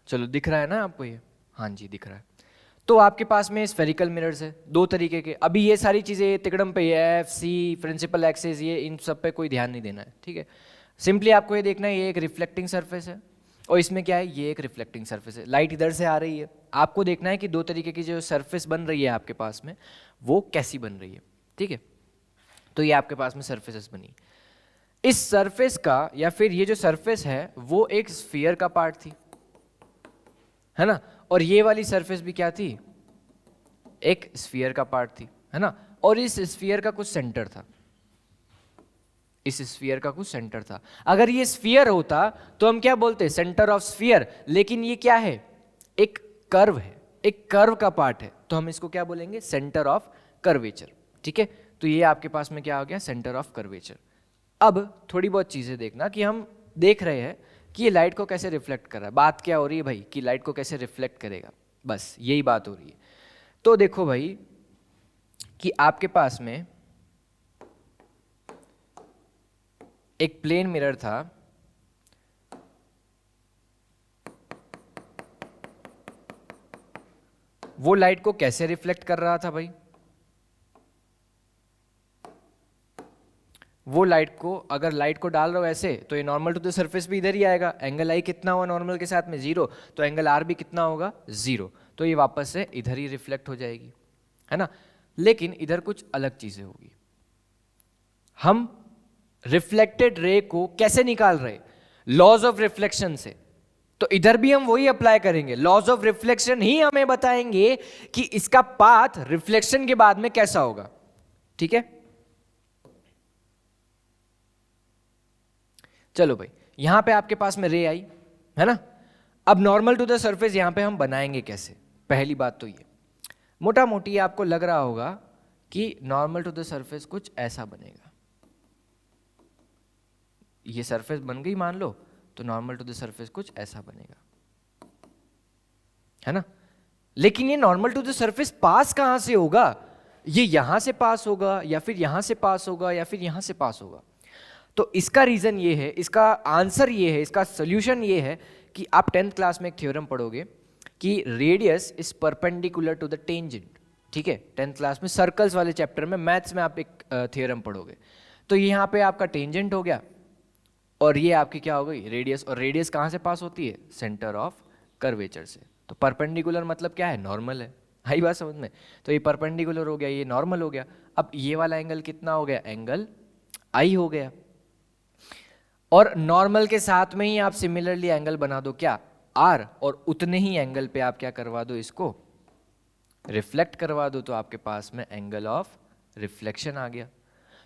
Speaker 1: चलो दिख रहा है ना आपको ये? हाँ जी दिख रहा है। तो आपके पास में स्फेरिकल मिरर्स है दो तरीके के। अभी ये सारी चीज़ें तिकड़म पे एफ सी प्रिंसिपल एक्सेस, ये इन सब पे कोई ध्यान नहीं देना है, ठीक है। सिंपली आपको ये देखना है ये एक रिफ्लेक्टिंग सरफेस है और इसमें क्या है, ये एक रिफ्लेक्टिंग सरफेस है। लाइट इधर से आ रही है, आपको देखना है कि दो तरीके की जो सरफेस बन रही है आपके पास में वो कैसी बन रही है, ठीक है। तो ये आपके पास में सरफेसेस बनी। इस सरफेस का या फिर ये जो सरफेस है वो एक स्फीयर का पार्ट थी, है ना। और ये वाली सरफेस भी क्या थी, एक स्फीयर का पार्ट थी, है ना। और इस स्फीयर का कुछ सेंटर था, इस स्फीयर का कुछ सेंटर था। अगर ये स्फीयर होता तो हम क्या बोलते, सेंटर ऑफ स्फीयर। लेकिन ये क्या है, एक कर्व है, एक कर्व का पार्ट है, तो हम इसको क्या बोलेंगे, सेंटर ऑफ कर्वेचर, ठीक है। तो ये आपके पास में क्या हो गया, सेंटर ऑफ कर्वेचर। अब थोड़ी बहुत चीजें देखना कि हम देख रहे हैं कि ये लाइट को कैसे रिफ्लेक्ट कर रहा है। बात क्या हो रही है भाई, कि लाइट को कैसे रिफ्लेक्ट करेगा, बस यही बात हो रही है। तो देखो भाई कि आपके पास में एक प्लेन मिरर था, वो लाइट को कैसे रिफ्लेक्ट कर रहा था भाई, वो लाइट को, अगर लाइट को डाल रहा हो ऐसे तो ये नॉर्मल टू द सरफेस भी इधर ही आएगा। एंगल आई कितना हुआ नॉर्मल के साथ में, 0, तो एंगल आर भी कितना होगा, 0, तो ये वापस से इधर ही रिफ्लेक्ट हो जाएगी, है ना। लेकिन इधर कुछ अलग चीजें होगी। हम रिफ्लेक्टेड रे को कैसे निकाल रहे, लॉज ऑफ रिफ्लेक्शन से। तो इधर भी हम वही अप्लाई करेंगे, लॉज ऑफ रिफ्लेक्शन ही हमें बताएंगे कि इसका पाथ रिफ्लेक्शन के बाद में कैसा होगा, ठीक है। चलो भाई, यहां पे आपके पास में रे आई, है ना। अब नॉर्मल टू द सरफेस यहां पे हम बनाएंगे कैसे, पहली बात तो ये मोटा मोटी आपको लग रहा होगा कि नॉर्मल टू द सरफेस कुछ ऐसा बनेगा। ये सरफेस बन गई मान लो, तो नॉर्मल टू द सरफेस कुछ ऐसा बनेगा, है ना। लेकिन ये नॉर्मल टू द सरफेस पास कहां से होगा, ये यहां से पास होगा या फिर यहां से पास होगा या फिर यहां से पास होगा। तो इसका रीजन ये है, इसका आंसर ये है, इसका सोल्यूशन ये है कि आप 10th क्लास में एक थ्योरम पढ़ोगे कि radius is perpendicular to the tangent, ठीक है। 10th क्लास में सर्कल्स वाले चैप्टर में, मैथ्स में आप एक थ्योरम पढ़ोगे। तो यहाँ पे आपका टेंजेंट हो गया और ये आपकी क्या हो गई, रेडियस। और रेडियस कहाँ से पास होती है, सेंटर ऑफ कर्वेचर से। तो परपेंडिकुलर मतलब क्या है, नॉर्मल है, आई बात समझ में। तो ये परपेंडिकुलर हो गया, ये नॉर्मल हो गया। अब ये वाला एंगल कितना हो गया, एंगल आई हो गया। और नॉर्मल के साथ में ही आप सिमिलरली एंगल बना दो क्या, आर, और उतने ही एंगल पे आप क्या करवा दो, इसको रिफ्लेक्ट करवा दो, तो आपके पास में एंगल ऑफ रिफ्लेक्शन आ गया।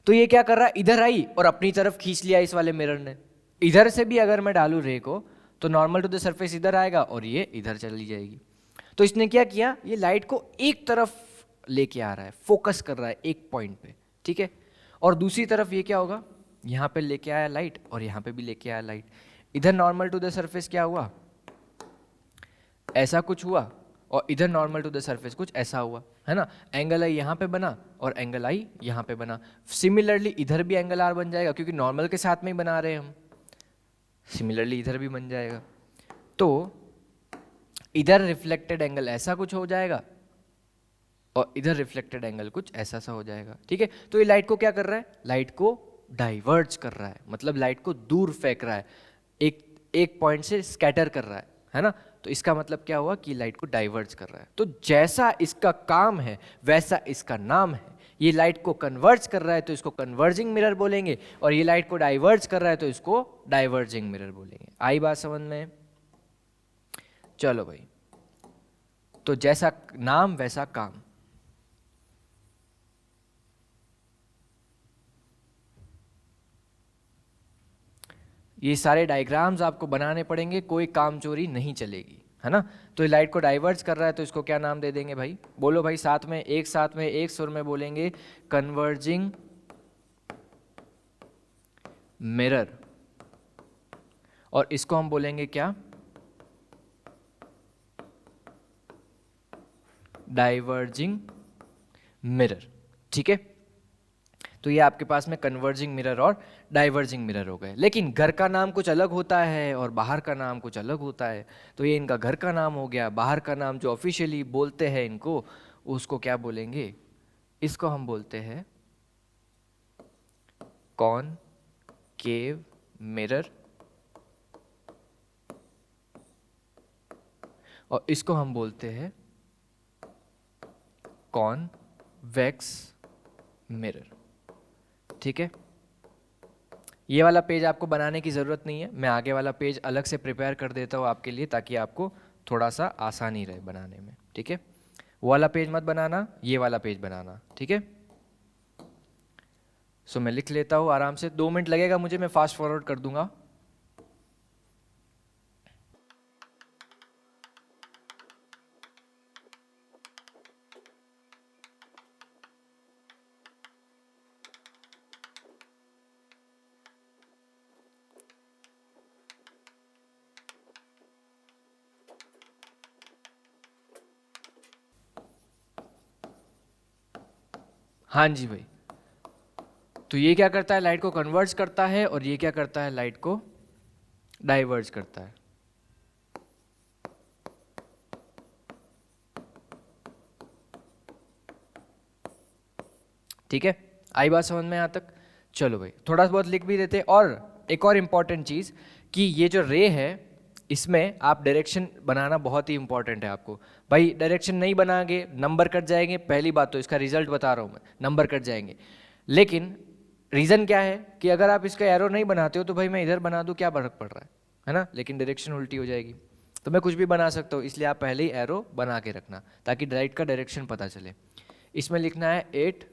Speaker 1: तो ये क्या कर रहा है, इधर आई और अपनी तरफ खींच लिया इस वाले मिरर ने। इधर से भी अगर मैं डालू रे को तो नॉर्मल टू द सरफेस इधर आएगा और ये इधर चली जाएगी। तो इसने क्या किया, ये लाइट को एक तरफ लेके आ रहा है, फोकस कर रहा है एक पॉइंट पे, ठीक है। और दूसरी तरफ ये क्या होगा, यहाँ पे लेके आया लाइट और यहाँ पे भी लेके आया लाइट। इधर नॉर्मल टू द सरफेस क्या हुआ, ऐसा कुछ हुआ, और इधर नॉर्मल टू द सरफेस कुछ ऐसा हुआ, है ना। एंगल आई यहाँ पे बना और एंगल आई यहाँ पे बना। सिमिलरली इधर भी एंगल आर बन जाएगा, क्योंकि नॉर्मल के साथ में ही बना रहे हैं हम। सिमिलरली इधर भी बन जाएगा। तो इधर रिफ्लेक्टेड एंगल ऐसा कुछ हो जाएगा और इधर रिफ्लेक्टेड एंगल कुछ ऐसा सा हो जाएगा, ठीक है। तो ये लाइट को क्या कर रहा है, लाइट को डाइवर्ज कर रहा है, मतलब लाइट को दूर फेंक रहा है, एक पॉइंट से स्कैटर कर रहा है ना। तो इसका मतलब क्या हुआ कि लाइट को डाइवर्ज कर रहा है। तो जैसा इसका काम है वैसा इसका नाम है। ये लाइट को कन्वर्ज कर रहा है तो इसको कन्वर्जिंग मिरर बोलेंगे, और ये लाइट को डाइवर्ज कर रहा है तो इसको डाइवर्जिंग मिरर बोलेंगे। आई बात समझ में? चलो भाई, तो जैसा नाम वैसा काम। ये सारे डायग्राम्स आपको बनाने पड़ेंगे, कोई काम चोरी नहीं चलेगी, है ना। तो ये लाइट को डाइवर्ज कर रहा है, तो इसको क्या नाम दे देंगे भाई, बोलो भाई साथ में एक सुर में बोलेंगे, कन्वर्जिंग मिरर। और इसको हम बोलेंगे क्या, डाइवर्जिंग मिरर। ठीक है, तो ये आपके पास में कन्वर्जिंग मिरर और डाइवर्जिंग मिरर हो गए। लेकिन घर का नाम कुछ अलग होता है और बाहर का नाम कुछ अलग होता है। तो ये इनका घर का नाम हो गया, बाहर का नाम जो ऑफिशियली बोलते हैं इनको, उसको क्या बोलेंगे, इसको हम बोलते हैं कॉनकेव मिरर, और इसको हम बोलते हैं कॉन्वेक्स मिरर। ठीक है, ये वाला पेज आपको बनाने की ज़रूरत नहीं है, मैं आगे वाला पेज अलग से प्रिपेयर कर देता हूँ आपके लिए, ताकि आपको थोड़ा सा आसानी रहे बनाने में। ठीक है, वो वाला पेज मत बनाना, ये वाला पेज बनाना। ठीक है, सो मैं लिख लेता हूँ आराम से, 2 मिनट लगेगा मुझे, मैं फास्ट फॉरवर्ड कर दूंगा। हाँ जी भाई, तो ये क्या करता है, लाइट को कन्वर्ज करता है, और ये क्या करता है, लाइट को डाइवर्ज करता है। ठीक है, आई बात समझ में यहाँ तक। चलो भाई, थोड़ा बहुत लिख भी देते। और एक और इम्पॉर्टेंट चीज़ कि ये जो रे है, इसमें आप डायरेक्शन बनाना बहुत ही इंपॉर्टेंट है आपको। भाई डायरेक्शन नहीं बनाएंगे नंबर कट जाएंगे, पहली बात तो इसका रिजल्ट बता रहा हूँ मैं, नंबर कट जाएंगे। लेकिन रीज़न क्या है कि अगर आप इसका एरो नहीं बनाते हो तो भाई मैं इधर बना दूँ, क्या फर्क पड़ रहा है ना, लेकिन डायरेक्शन उल्टी हो जाएगी। तो मैं कुछ भी बना सकता हूँ, इसलिए आप पहले ही एरो बना के रखना ताकि लाइट का डायरेक्शन पता चले। इसमें लिखना है 8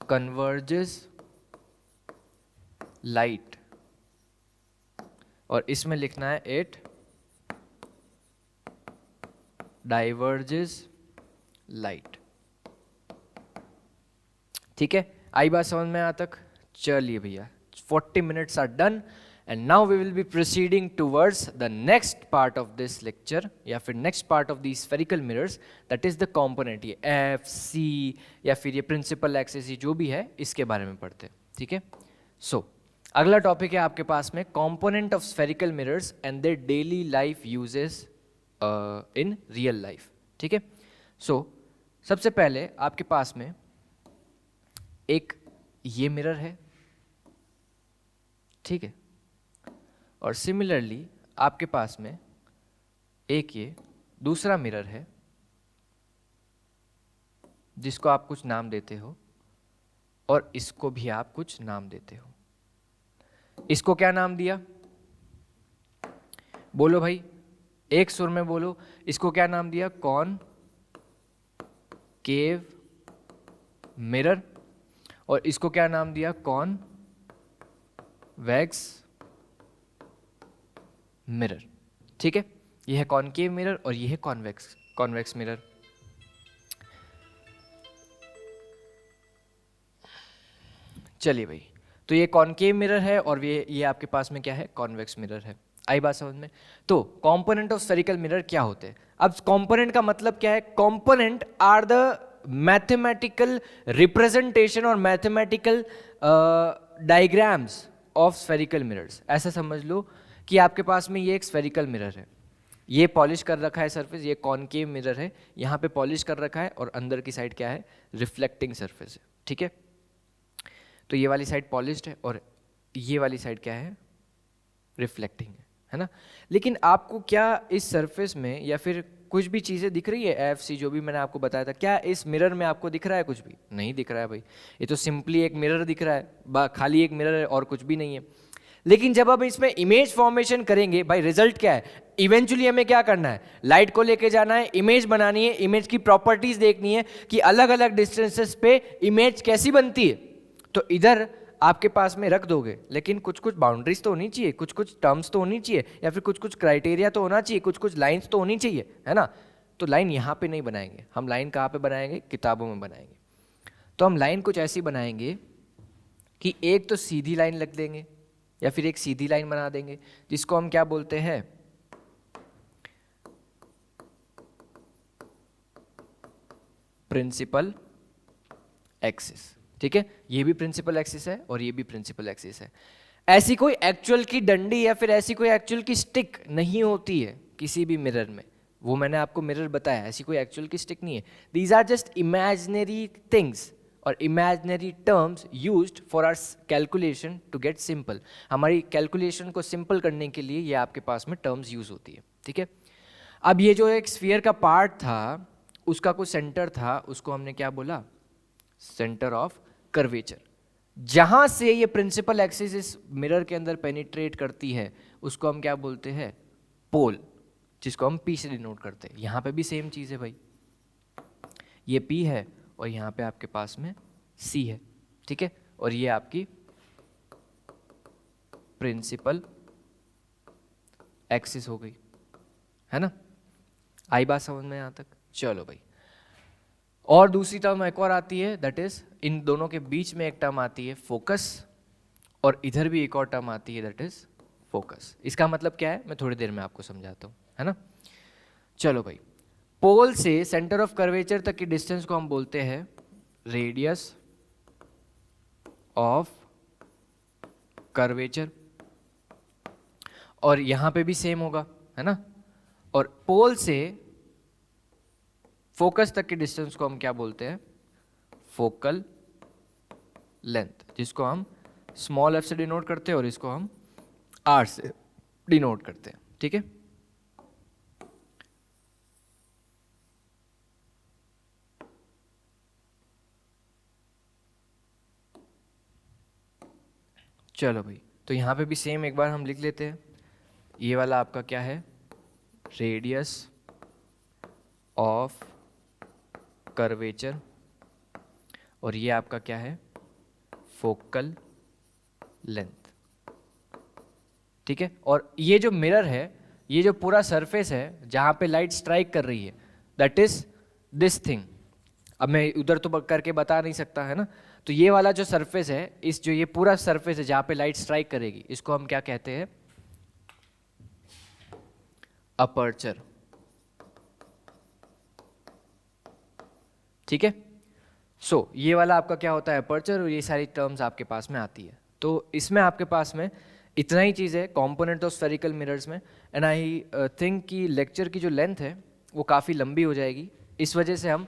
Speaker 1: कन्वर्जेस लाइट, और इसमें लिखना है 8 डाइवर्जेस लाइट। ठीक है, आई बात समझ में यहाँ तक। चलिए भैया, 40 minutes are done, and now we will be proceeding towards the next part of this lecture, या फिर next part of the spherical mirrors, that is the component, ये एफ सी या फिर ये प्रिंसिपल एक्सिस जो भी है, इसके बारे में पढ़ते हैं। ठीक है, सो अगला टॉपिक है आपके पास में component of spherical mirrors and their daily life uses in real life. ठीक है, सो सबसे पहले आपके पास में एक ये मिरर है, ठीक है, और सिमिलरली आपके पास में एक ये दूसरा मिरर है जिसको आप कुछ नाम देते हो, और इसको भी आप कुछ नाम देते हो। इसको क्या नाम दिया, बोलो भाई, एक सुर में बोलो, इसको क्या नाम दिया, कॉनकेव मिरर, और इसको क्या नाम दिया, कॉन्वेक्स मिरर। ठीक है, ये है कॉनकेव मिरर और ये है कॉन्वेक्स मिरर। चलिए भाई, तो ये कॉनकेव मिरर है और ये आपके पास में क्या है, कॉन्वेक्स मिरर है। आई बात समझ में। तो कंपोनेंट ऑफ स्फेरिकल मिरर क्या होते हैं। अब कंपोनेंट का मतलब क्या है, component are the mathematical representation और mathematical diagrams of spherical mirrors. ऐसा समझ लो कि आपके पास में ये एक स्फेरिकल मिरर है, ये पॉलिश कर रखा है सरफेस, ये कॉनकेव मिरर है, यहाँ पे पॉलिश कर रखा है, और अंदर की साइड क्या है, रिफ्लेक्टिंग सरफेस है। ठीक है, तो ये वाली साइड पॉलिश्ड है और ये वाली साइड क्या है, रिफ्लेक्टिंग है ना। लेकिन आपको क्या इस सरफेस में या फिर कुछ भी चीज़ें दिख रही है, एफ सी जो भी मैंने आपको बताया था, क्या इस मिरर में आपको दिख रहा है, कुछ भी नहीं दिख रहा है भाई। ये तो सिंपली एक मिरर दिख रहा है, खाली एक मिरर है और कुछ भी नहीं है। लेकिन जब हम इसमें इमेज फॉर्मेशन करेंगे भाई, रिजल्ट क्या है, इवेंचुअली हमें क्या करना है, लाइट को लेके जाना है, इमेज बनानी है, इमेज की प्रॉपर्टीज देखनी है कि अलग अलग डिस्टेंसेस पे इमेज कैसी बनती है। तो इधर आपके पास में रख दोगे, लेकिन कुछ कुछ बाउंड्रीज तो होनी चाहिए, कुछ कुछ टर्म्स तो होनी चाहिए, या फिर कुछ कुछ क्राइटेरिया तो होना चाहिए, कुछ कुछ लाइंस तो होनी चाहिए, है ना। तो लाइन यहाँ पे नहीं बनाएंगे हम, लाइन कहाँ पे बनाएंगे, किताबों में बनाएंगे। तो हम लाइन कुछ ऐसी बनाएंगे कि एक तो सीधी लाइन लग देंगे या फिर एक सीधी लाइन बना देंगे, जिसको हम क्या बोलते हैं, प्रिंसिपल एक्सिस। ठीक है, ये भी प्रिंसिपल एक्सिस है और ये भी प्रिंसिपल एक्सिस है। ऐसी कोई एक्चुअल की डंडी या फिर ऐसी कोई एक्चुअल की स्टिक नहीं होती है किसी भी मिरर में, वो मैंने आपको मिरर बताया, ऐसी कोई एक्चुअल की स्टिक नहीं है। These are just imaginary things और imaginary terms used for our calculation to get simple. हमारी कैलकुलेशन को सिंपल करने के लिए ये आपके पास में टर्म्स यूज होती है। ठीक है, अब ये जो एक स्फीयर का पार्ट था उसका कोई सेंटर था, उसको हमने क्या बोला, सेंटर ऑफ कर्वेचर। जहां से ये प्रिंसिपल एक्सिस इस मिरर के अंदर पेनिट्रेट करती है उसको हम क्या बोलते हैं, पोल, जिसको हम P से डिनोट करते हैं। यहां पे भी सेम चीज है भाई, ये P है और यहां पे आपके पास में C है। ठीक है, और ये आपकी प्रिंसिपल एक्सिस हो गई, है ना। आई बात समझ में यहां तक? चलो भाई, और दूसरी टर्म एक और आती है, दैट इज इन दोनों के बीच में एक टर्म आती है फोकस, और इधर भी एक और टर्म आती है दैट इज फोकस। इसका मतलब क्या है मैं थोड़ी देर में आपको समझाता हूं, है ना। चलो भाई, पोल से सेंटर ऑफ कर्वेचर तक की डिस्टेंस को हम बोलते हैं रेडियस ऑफ कर्वेचर, और यहां पे भी सेम होगा, है ना। और पोल से फोकस तक की डिस्टेंस को हम क्या बोलते हैं, फोकल लेंथ, जिसको हम स्मॉल f से डिनोट करते हैं और इसको हम r से डिनोट करते हैं। ठीक है, चलो भाई, तो यहां पे भी सेम एक बार हम लिख लेते हैं। ये वाला आपका क्या है, रेडियस ऑफ कर्वेचर, और ये आपका क्या है, फोकल लेंथ। ठीक है, और ये जो मिरर है, ये जो पूरा सरफेस है जहां पे लाइट स्ट्राइक कर रही है, दैट इज दिस थिंग। अब मैं उधर तो करके बता नहीं सकता, है ना। तो ये वाला जो सरफेस है, इस जो ये पूरा सरफेस है जहां पे लाइट स्ट्राइक करेगी, इसको हम क्या कहते हैं, अपर्चर। ठीक है, सो ये वाला आपका क्या होता है, अपर्चर, और ये सारी टर्म्स आपके पास में आती है। तो इसमें आपके पास में इतना ही चीज़ है कॉम्पोनेंट ऑफ स्फेरिकल मिरर्स में। एंड आई थिंक कि लेक्चर की जो लेंथ है वो काफ़ी लंबी हो जाएगी, इस वजह से हम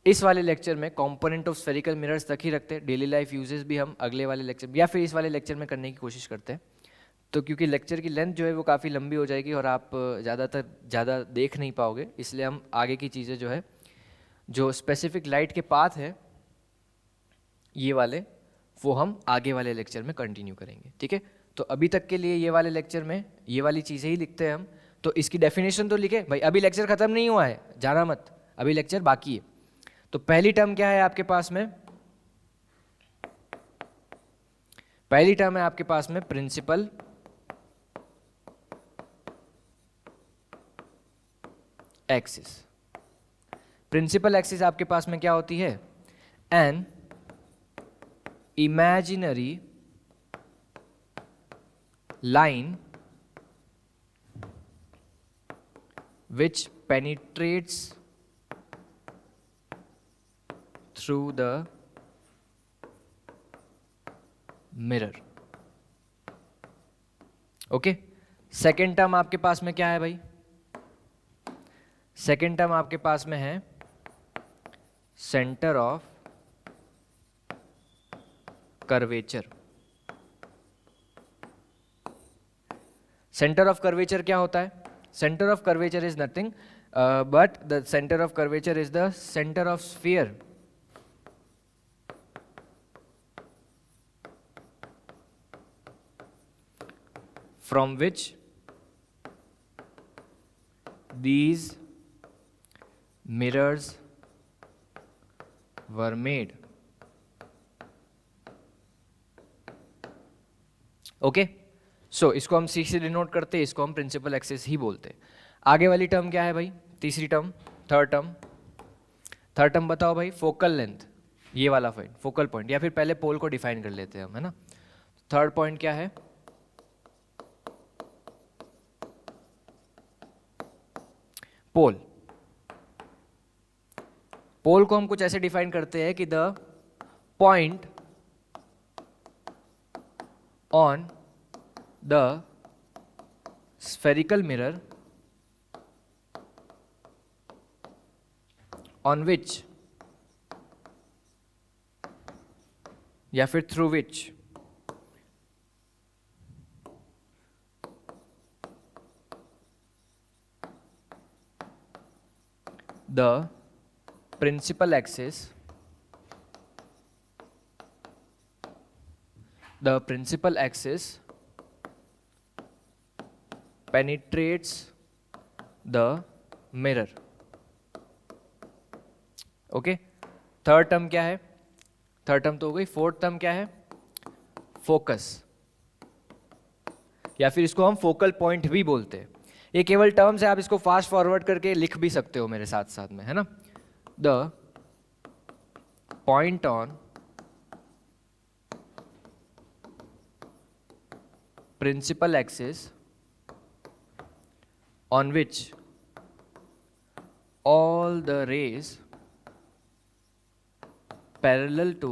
Speaker 1: इस वाले लेक्चर में कॉम्पोनेंट ऑफ स्फेरिकल मिरर्स तक ही रखते हैं। डेली लाइफ यूजेस भी हम अगले वाले लेक्चर या फिर इस वाले लेक्चर में करने की कोशिश करते हैं। तो क्योंकि लेक्चर की लेंथ जो है वो काफ़ी लंबी हो जाएगी और आप ज़्यादा देख नहीं पाओगे, इसलिए हम आगे की चीज़ें जो है, जो स्पेसिफिक लाइट के पाथ है ये वाले, वो हम आगे वाले लेक्चर में कंटिन्यू करेंगे। ठीक है, तो अभी तक के लिए ये वाले लेक्चर में ये वाली चीज़ें ही लिखते हैं हम। तो इसकी डेफिनेशन तो लिखे भाई, अभी लेक्चर खत्म नहीं हुआ है, जाना मत, अभी लेक्चर बाकी है। तो पहली टर्म क्या है आपके पास में, पहली टर्म है आपके पास में प्रिंसिपल एक्सिस। प्रिंसिपल एक्सिस आपके पास में क्या होती है, N imaginary line which penetrates through the mirror. Okay, second term आपके पास में क्या है भाई, सेकेंड टर्म आपके पास में है centre of curvature. Centre of curvature क्या होता है, centre of curvature is nothing but the centre of curvature is the centre of sphere from which these mirrors were made. Okay, so इसको हम सी से डिनोट करते हैं, इसको हम प्रिंसिपल एक्सिस ही बोलते हैं। आगे वाली टर्म क्या है भाई, तीसरी टर्म, थर्ड टर्म बताओ भाई, फोकल लेंथ, ये वाला फोकल पॉइंट, या फिर पहले पोल को डिफाइन कर लेते हैं हम, है ना। थर्ड पॉइंट क्या है, पोल। पोल को हम कुछ ऐसे डिफाइन करते हैं कि the point on the spherical mirror on which या फिर through which the principal axis penetrates the mirror। Okay, third term क्या है, थर्ड टर्म तो हो गई। फोर्थ टर्म क्या है, फोकस, या फिर इसको हम फोकल पॉइंट भी बोलते हैं। ये केवल टर्म्स है, आप इसको फास्ट फॉरवर्ड करके लिख भी सकते हो मेरे साथ साथ में, है ना। The point on principal axis on which all the rays parallel to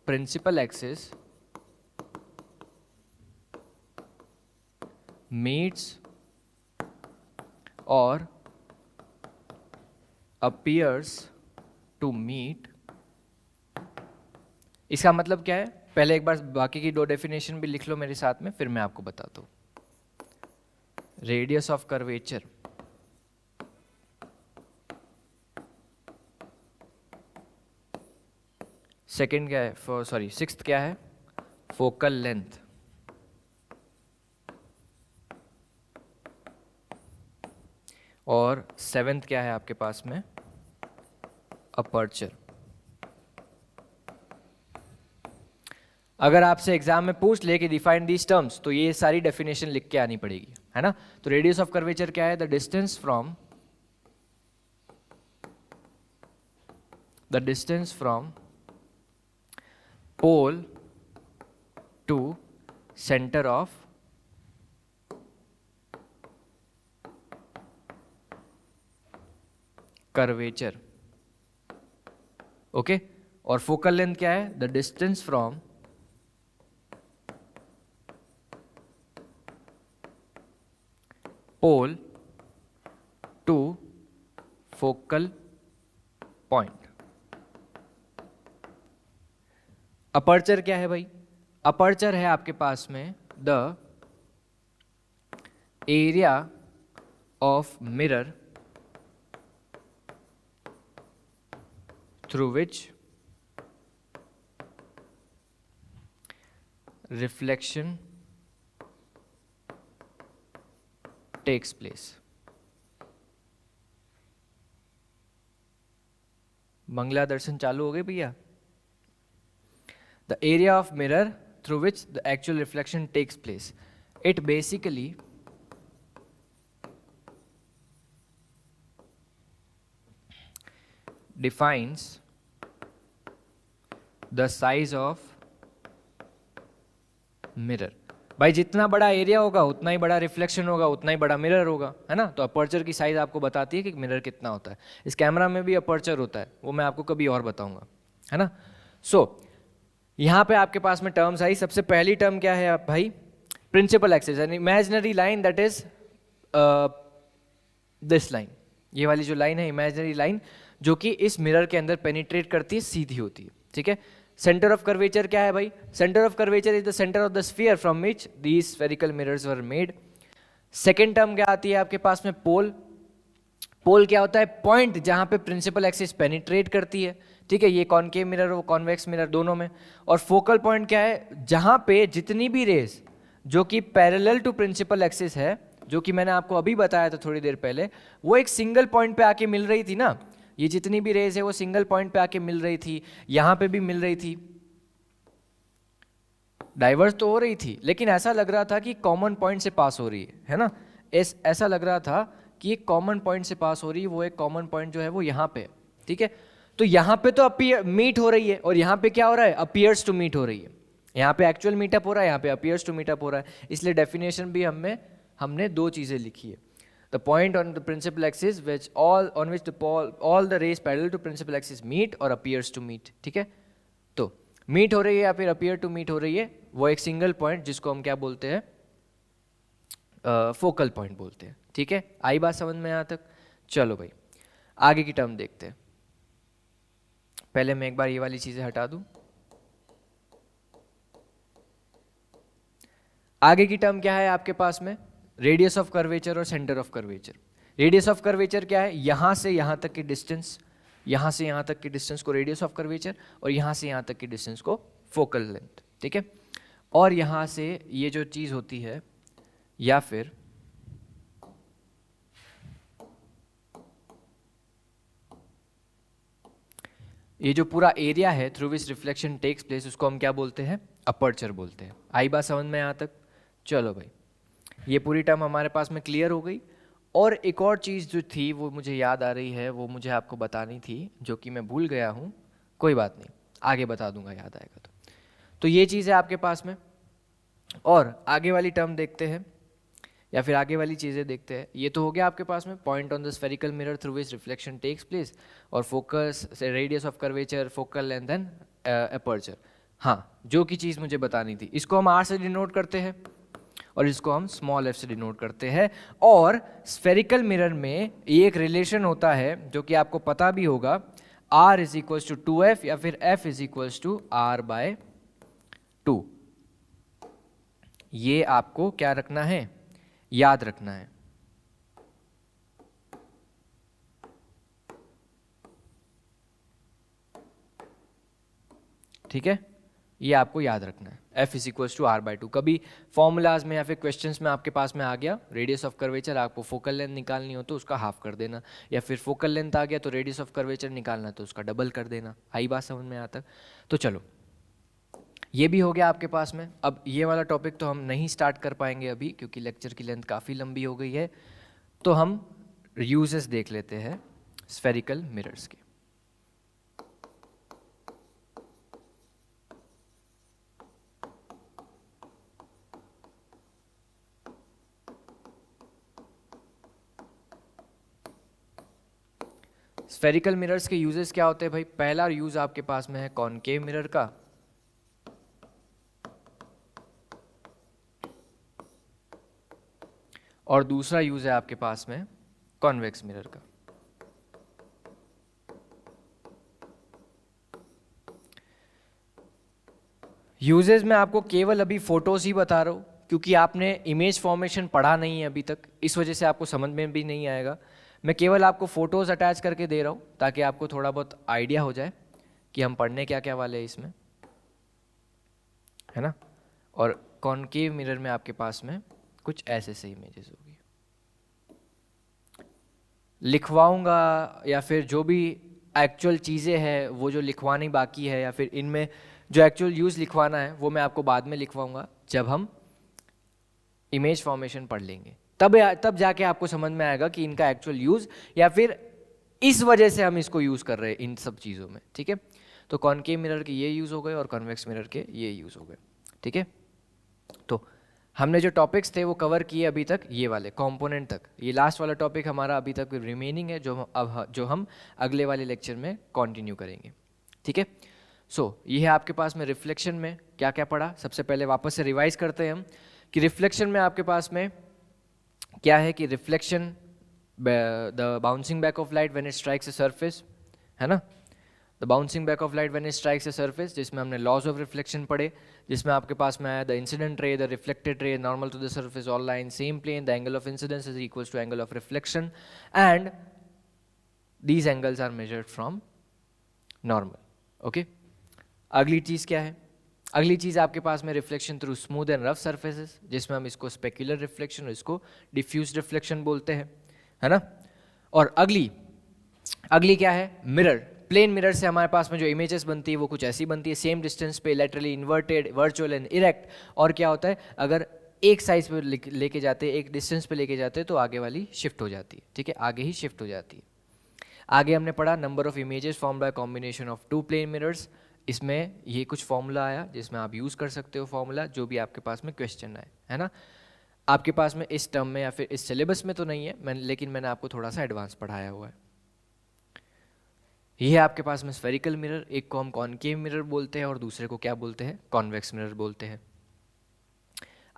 Speaker 1: principal axis meets or appears to meet। इसका मतलब क्या है, पहले एक बार बाकी की दो डेफिनेशन भी लिख लो मेरे साथ में, फिर मैं आपको बताता हूं। रेडियस ऑफ कर्वेचर, सेकंड क्या है, सॉरी सिक्स्थ क्या है, फोकल लेंथ, और सेवेंथ क्या है आपके पास में, अपर्चर। अगर आपसे एग्जाम में पूछ ले कि डिफाइन दीज टर्म्स, तो ये सारी डेफिनेशन लिख के आनी पड़ेगी, है ना। तो रेडियस ऑफ कर्वेचर क्या है, the distance from pole to centre of curvature. Okay, और फोकल लेंथ क्या है, the distance from pole to focal point. Aperture क्या है भाई, अपर्चर है आपके पास में the area of mirror through which reflection takes place। मंगला दर्शन चालू हो गए भैया। The area of mirror through which the actual reflection takes place, it basically defines the size of mirror. भाई जितना बड़ा एरिया होगा उतना ही बड़ा रिफ्लेक्शन होगा, उतना ही बड़ा मिरर होगा, है ना। तो अपर्चर की साइज आपको बताती है कि मिरर कितना होता है। इस कैमरा में भी अपर्चर होता है, वो मैं आपको कभी और बताऊंगा, है ना। सो यहाँ पे आपके पास में टर्म्स आई। सबसे पहली टर्म क्या है आप भाई, principal axis, an imaginary line that is this line, ये वाली जो लाइन है इमेजिनरी लाइन, जो कि इस मिरर के अंदर पेनिट्रेट करती है, सीधी होती है, ठीक है। सेंटर ऑफ कर्वेचर क्या है भाई, centre of curvature is the centre of the sphere from which these spherical mirrors were made. Second term क्या आती है आपके पास में, पोल। पोल क्या होता है, पॉइंट जहां पे प्रिंसिपल एक्सिस पेनिट्रेट करती है, ठीक है, ये कॉनकेव मिरर और कॉन्वेक्स मिरर दोनों में। और फोकल पॉइंट क्या है, जहां पे जितनी भी रेज जो कि पैरेलल टू प्रिंसिपल एक्सिस है, जो कि मैंने आपको अभी बताया था थोड़ी देर पहले, वो एक सिंगल पॉइंट पे आके मिल रही थी ना, ये जितनी भी रेज है वो सिंगल पॉइंट पे आके मिल रही थी, यहाँ पे भी मिल रही थी, डाइवर्ज तो हो रही थी, लेकिन ऐसा लग रहा था कि कॉमन पॉइंट से पास हो रही है ना। ऐसा लग रहा था कि एक कॉमन पॉइंट से पास हो रही है, वो एक कॉमन पॉइंट जो है वो यहाँ पे है, ठीक है। तो यहाँ पे तो अपीयर मीट हो रही है, और यहाँ पे क्या हो रहा है, अपीयर्स टू मीट हो रही है। यहाँ पे एक्चुअल मीटअप हो रहा है, यहाँ पे अपीयर्स टू मीटअप हो रहा है, इसलिए डेफिनेशन भी हमने दो चीज़ें लिखी है। The point on the principal axis which on which all the rays parallel to principal axis meet और अपीयर्स टू मीट, ठीक है। तो मीट हो रही है या फिर अपीयर टू मीट हो रही है, वो एक सिंगल पॉइंट जिसको हम क्या बोलते हैं, फोकल पॉइंट बोलते हैं, ठीक है। आई बात समझ में यहाँ तक? चलो भाई आगे की टर्म देखते हैं। पहले मैं एक बार ये वाली चीजें हटा दूं। आगे की टर्म क्या है आपके पास में, रेडियस ऑफ कर्वेचर और centre of curvature. Radius of curvature क्या है, यहां से यहां तक की डिस्टेंस, यहां से यहां तक की डिस्टेंस को रेडियस ऑफ कर्वेचर, और यहां से यहां तक की डिस्टेंस को फोकल लेंथ, ठीक है। और यहां से ये जो चीज होती है, या फिर ये जो पूरा एरिया है through which reflection takes place, उसको हम क्या बोलते हैं, अपर्चर बोलते हैं। आई बात समझ में यहाँ तक? चलो भाई ये पूरी टर्म हमारे पास में क्लियर हो गई। और एक और चीज़ जो थी वो मुझे याद आ रही है, वो मुझे आपको बतानी थी, जो कि मैं भूल गया हूँ। कोई बात नहीं, आगे बता दूंगा, याद आएगा तो ये चीज़ है आपके पास में। और आगे वाली टर्म देखते हैं, या फिर आगे वाली चीज़ें देखते हैं। ये तो हो गया आपके पास में point on the spherical mirror through which reflection takes place, और focus, radius of curvature, focal length and aperture. हाँ, जो की चीज़ मुझे बतानी थी, इसको हम आर से डिनोट करते हैं और इसको हम स्मॉल एफ से डिनोट करते हैं। और स्फेरिकल मिरर में एक रिलेशन होता है जो कि आपको पता भी होगा, R is equals to 2F या फिर F is equals to R/2। ये आपको क्या रखना है, याद रखना है, ठीक है। ये आपको याद रखना है, F is equals to R/2। कभी फॉर्मूलाज में या फिर क्वेश्चंस में आपके पास में आ गया रेडियस ऑफ कर्वेचर, आपको फोकल लेंथ निकालनी हो तो उसका हाफ कर देना, या फिर फोकल लेंथ आ गया तो रेडियस ऑफ कर्वेचर निकालना तो उसका डबल कर देना। आई बात समझ में आता? तो चलो ये भी हो गया आपके पास में। अब ये वाला टॉपिक तो हम नहीं स्टार्ट कर पाएंगे अभी, क्योंकि लेक्चर की लेंथ काफ़ी लंबी हो गई है। तो हम यूजेस देख लेते हैं स्फेरिकल मिरर्स के। स्फेरिकल मिरर्स के यूजेस क्या होते हैं भाई? पहला यूज आपके पास में है कॉनकेव मिरर का, और दूसरा यूज है आपके पास में कॉन्वेक्स मिरर का। यूजेस में आपको केवल अभी फोटोज ही बता रहा हूँ, क्योंकि आपने इमेज फॉर्मेशन पढ़ा नहीं है अभी तक, इस वजह से आपको समझ में भी नहीं आएगा। मैं केवल आपको फोटोज अटैच करके दे रहा हूँ ताकि आपको थोड़ा बहुत आइडिया हो जाए कि हम पढ़ने क्या क्या वाले हैं इसमें, है ना। और कॉनकेव मिरर में आपके पास में कुछ ऐसे से इमेजेस होगी, लिखवाऊंगा या फिर जो भी एक्चुअल चीज़ें हैं वो जो लिखवानी बाकी है, या फिर इनमें जो एक्चुअल यूज़ लिखवाना है वो मैं आपको बाद में लिखवाऊंगा जब हम इमेज फॉर्मेशन पढ़ लेंगे। तब जाके आपको समझ में आएगा कि इनका एक्चुअल यूज़, या फिर इस वजह से हम इसको यूज़ कर रहे हैं इन सब चीज़ों में, ठीक है। तो कॉनकेव मिरर के ये यूज़ हो गए और कॉन्वेक्स मिरर के ये यूज़ हो गए, ठीक है। तो हमने जो टॉपिक्स थे वो कवर किए अभी तक, ये वाले कंपोनेंट तक। ये लास्ट वाला टॉपिक हमारा अभी तक रिमेनिंग है, जो हम अगले वाले लेक्चर में कंटिन्यू करेंगे, ठीक है। सो ये है आपके पास में रिफ्लेक्शन में क्या क्या पढ़ा। सबसे पहले वापस से रिवाइज करते हैं हम कि रिफ्लेक्शन में आपके पास में क्या है, कि reflection the bouncing back of light when it strikes a surface, है ना। The bouncing back of light when it strikes a surface, जिसमें हमने लॉज ऑफ रिफ्लेक्शन पढ़े, जिसमें आपके पास में आया the incident ray, the reflected ray, normal to the surface, all line same plane, the angle of incidence is equals to angle of reflection, and these angles are measured from normal, okay. अगली चीज़ क्या है? अगली चीज़ आपके पास में reflection through smooth and rough surfaces, जिसमें हम इसको स्पेक्युलर रिफ्लेक्शन और इसको डिफ्यूज रिफ्लेक्शन बोलते हैं, है ना। और अगली अगली क्या है, मिरर। प्लेन मिरर से हमारे पास में जो इमेजेस बनती है वो कुछ ऐसी बनती है, सेम डिस्टेंस पे, laterally inverted, virtual and erect. और क्या होता है, अगर एक साइज पे लेके जाते हैं, एक डिस्टेंस पे लेके जाते हैं, तो आगे वाली शिफ्ट हो जाती है, ठीक है, आगे ही शिफ्ट हो जाती है। आगे हमने पढ़ा number of images form by combination of two plane mirrors. इसमें ये कुछ फॉर्मूला आया जिसमें आप यूज़ कर सकते हो फॉर्मूला, जो भी आपके पास में क्वेश्चन आए, है ना। आपके पास में इस टर्म में या फिर इस सिलेबस में तो नहीं है, लेकिन मैंने आपको थोड़ा सा एडवांस पढ़ाया हुआ है। ये है आपके पास में स्फेरिकल मिरर, एक को हम कॉनकेव मिरर बोलते हैं और दूसरे को क्या बोलते हैं, कॉन्वेक्स मिरर बोलते हैं।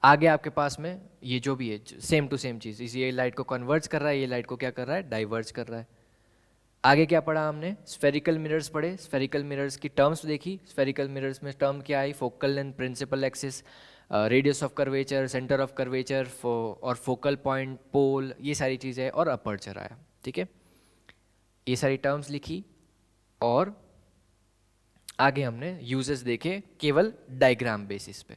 Speaker 1: आगे आपके पास में ये जो भी है सेम टू सेम चीज़, इस ये लाइट को कन्वर्ज कर रहा है, ये लाइट को क्या कर रहा है, डाइवर्ज कर रहा है। आगे क्या पढ़ा हमने, स्फेरिकल मिरर्स पढ़े, स्फेरिकल मिरर्स की टर्म्स देखी। स्फेरिकल मिरर्स में टर्म क्या आई, focal length, principal axis, radius of curvature, centre of curvature और फोकल पॉइंट, पोल, ये सारी चीज़ें, और अपर्चर आया, ठीक है। ये सारी टर्म्स लिखी और आगे हमने यूजेस देखे केवल डायग्राम बेसिस पे।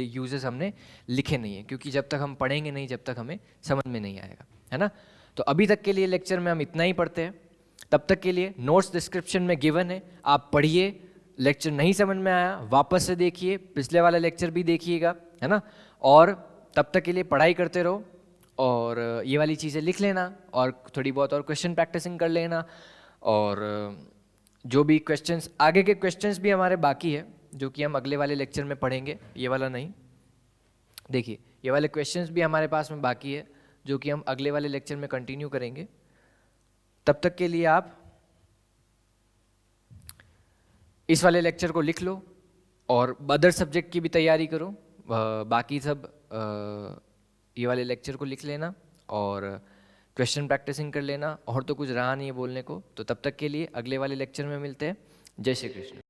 Speaker 1: यूजेस हमने लिखे नहीं है क्योंकि जब तक हम पढ़ेंगे नहीं, जब तक हमें समझ में नहीं आएगा, है ना। तो अभी तक के लिए लेक्चर में हम इतना ही पढ़ते हैं। तब तक के लिए नोट्स डिस्क्रिप्शन में गिवन है, आप पढ़िए। लेक्चर नहीं समझ में आया वापस से देखिए, पिछले वाला लेक्चर भी देखिएगा, है ना। और तब तक के लिए पढ़ाई करते रहो और ये वाली चीज़ें लिख लेना और थोड़ी बहुत और क्वेश्चन प्रैक्टिसिंग कर लेना। और जो भी क्वेश्चंस, आगे के क्वेश्चंस भी हमारे बाकी है जो कि हम अगले वाले लेक्चर में पढ़ेंगे, ये वाला नहीं। देखिए ये वाले क्वेश्चंस भी हमारे पास में बाकी है जो कि हम अगले वाले लेक्चर में कंटिन्यू करेंगे। तब तक के लिए आप इस वाले लेक्चर को लिख लो और अदर सब्जेक्ट की भी तैयारी करो। बाकी सब ये वाले लेक्चर को लिख लेना और क्वेश्चन प्रैक्टिसिंग कर लेना। और तो कुछ रहा नहीं है बोलने को, तो तब तक के लिए अगले वाले लेक्चर में मिलते हैं। जय श्री कृष्ण।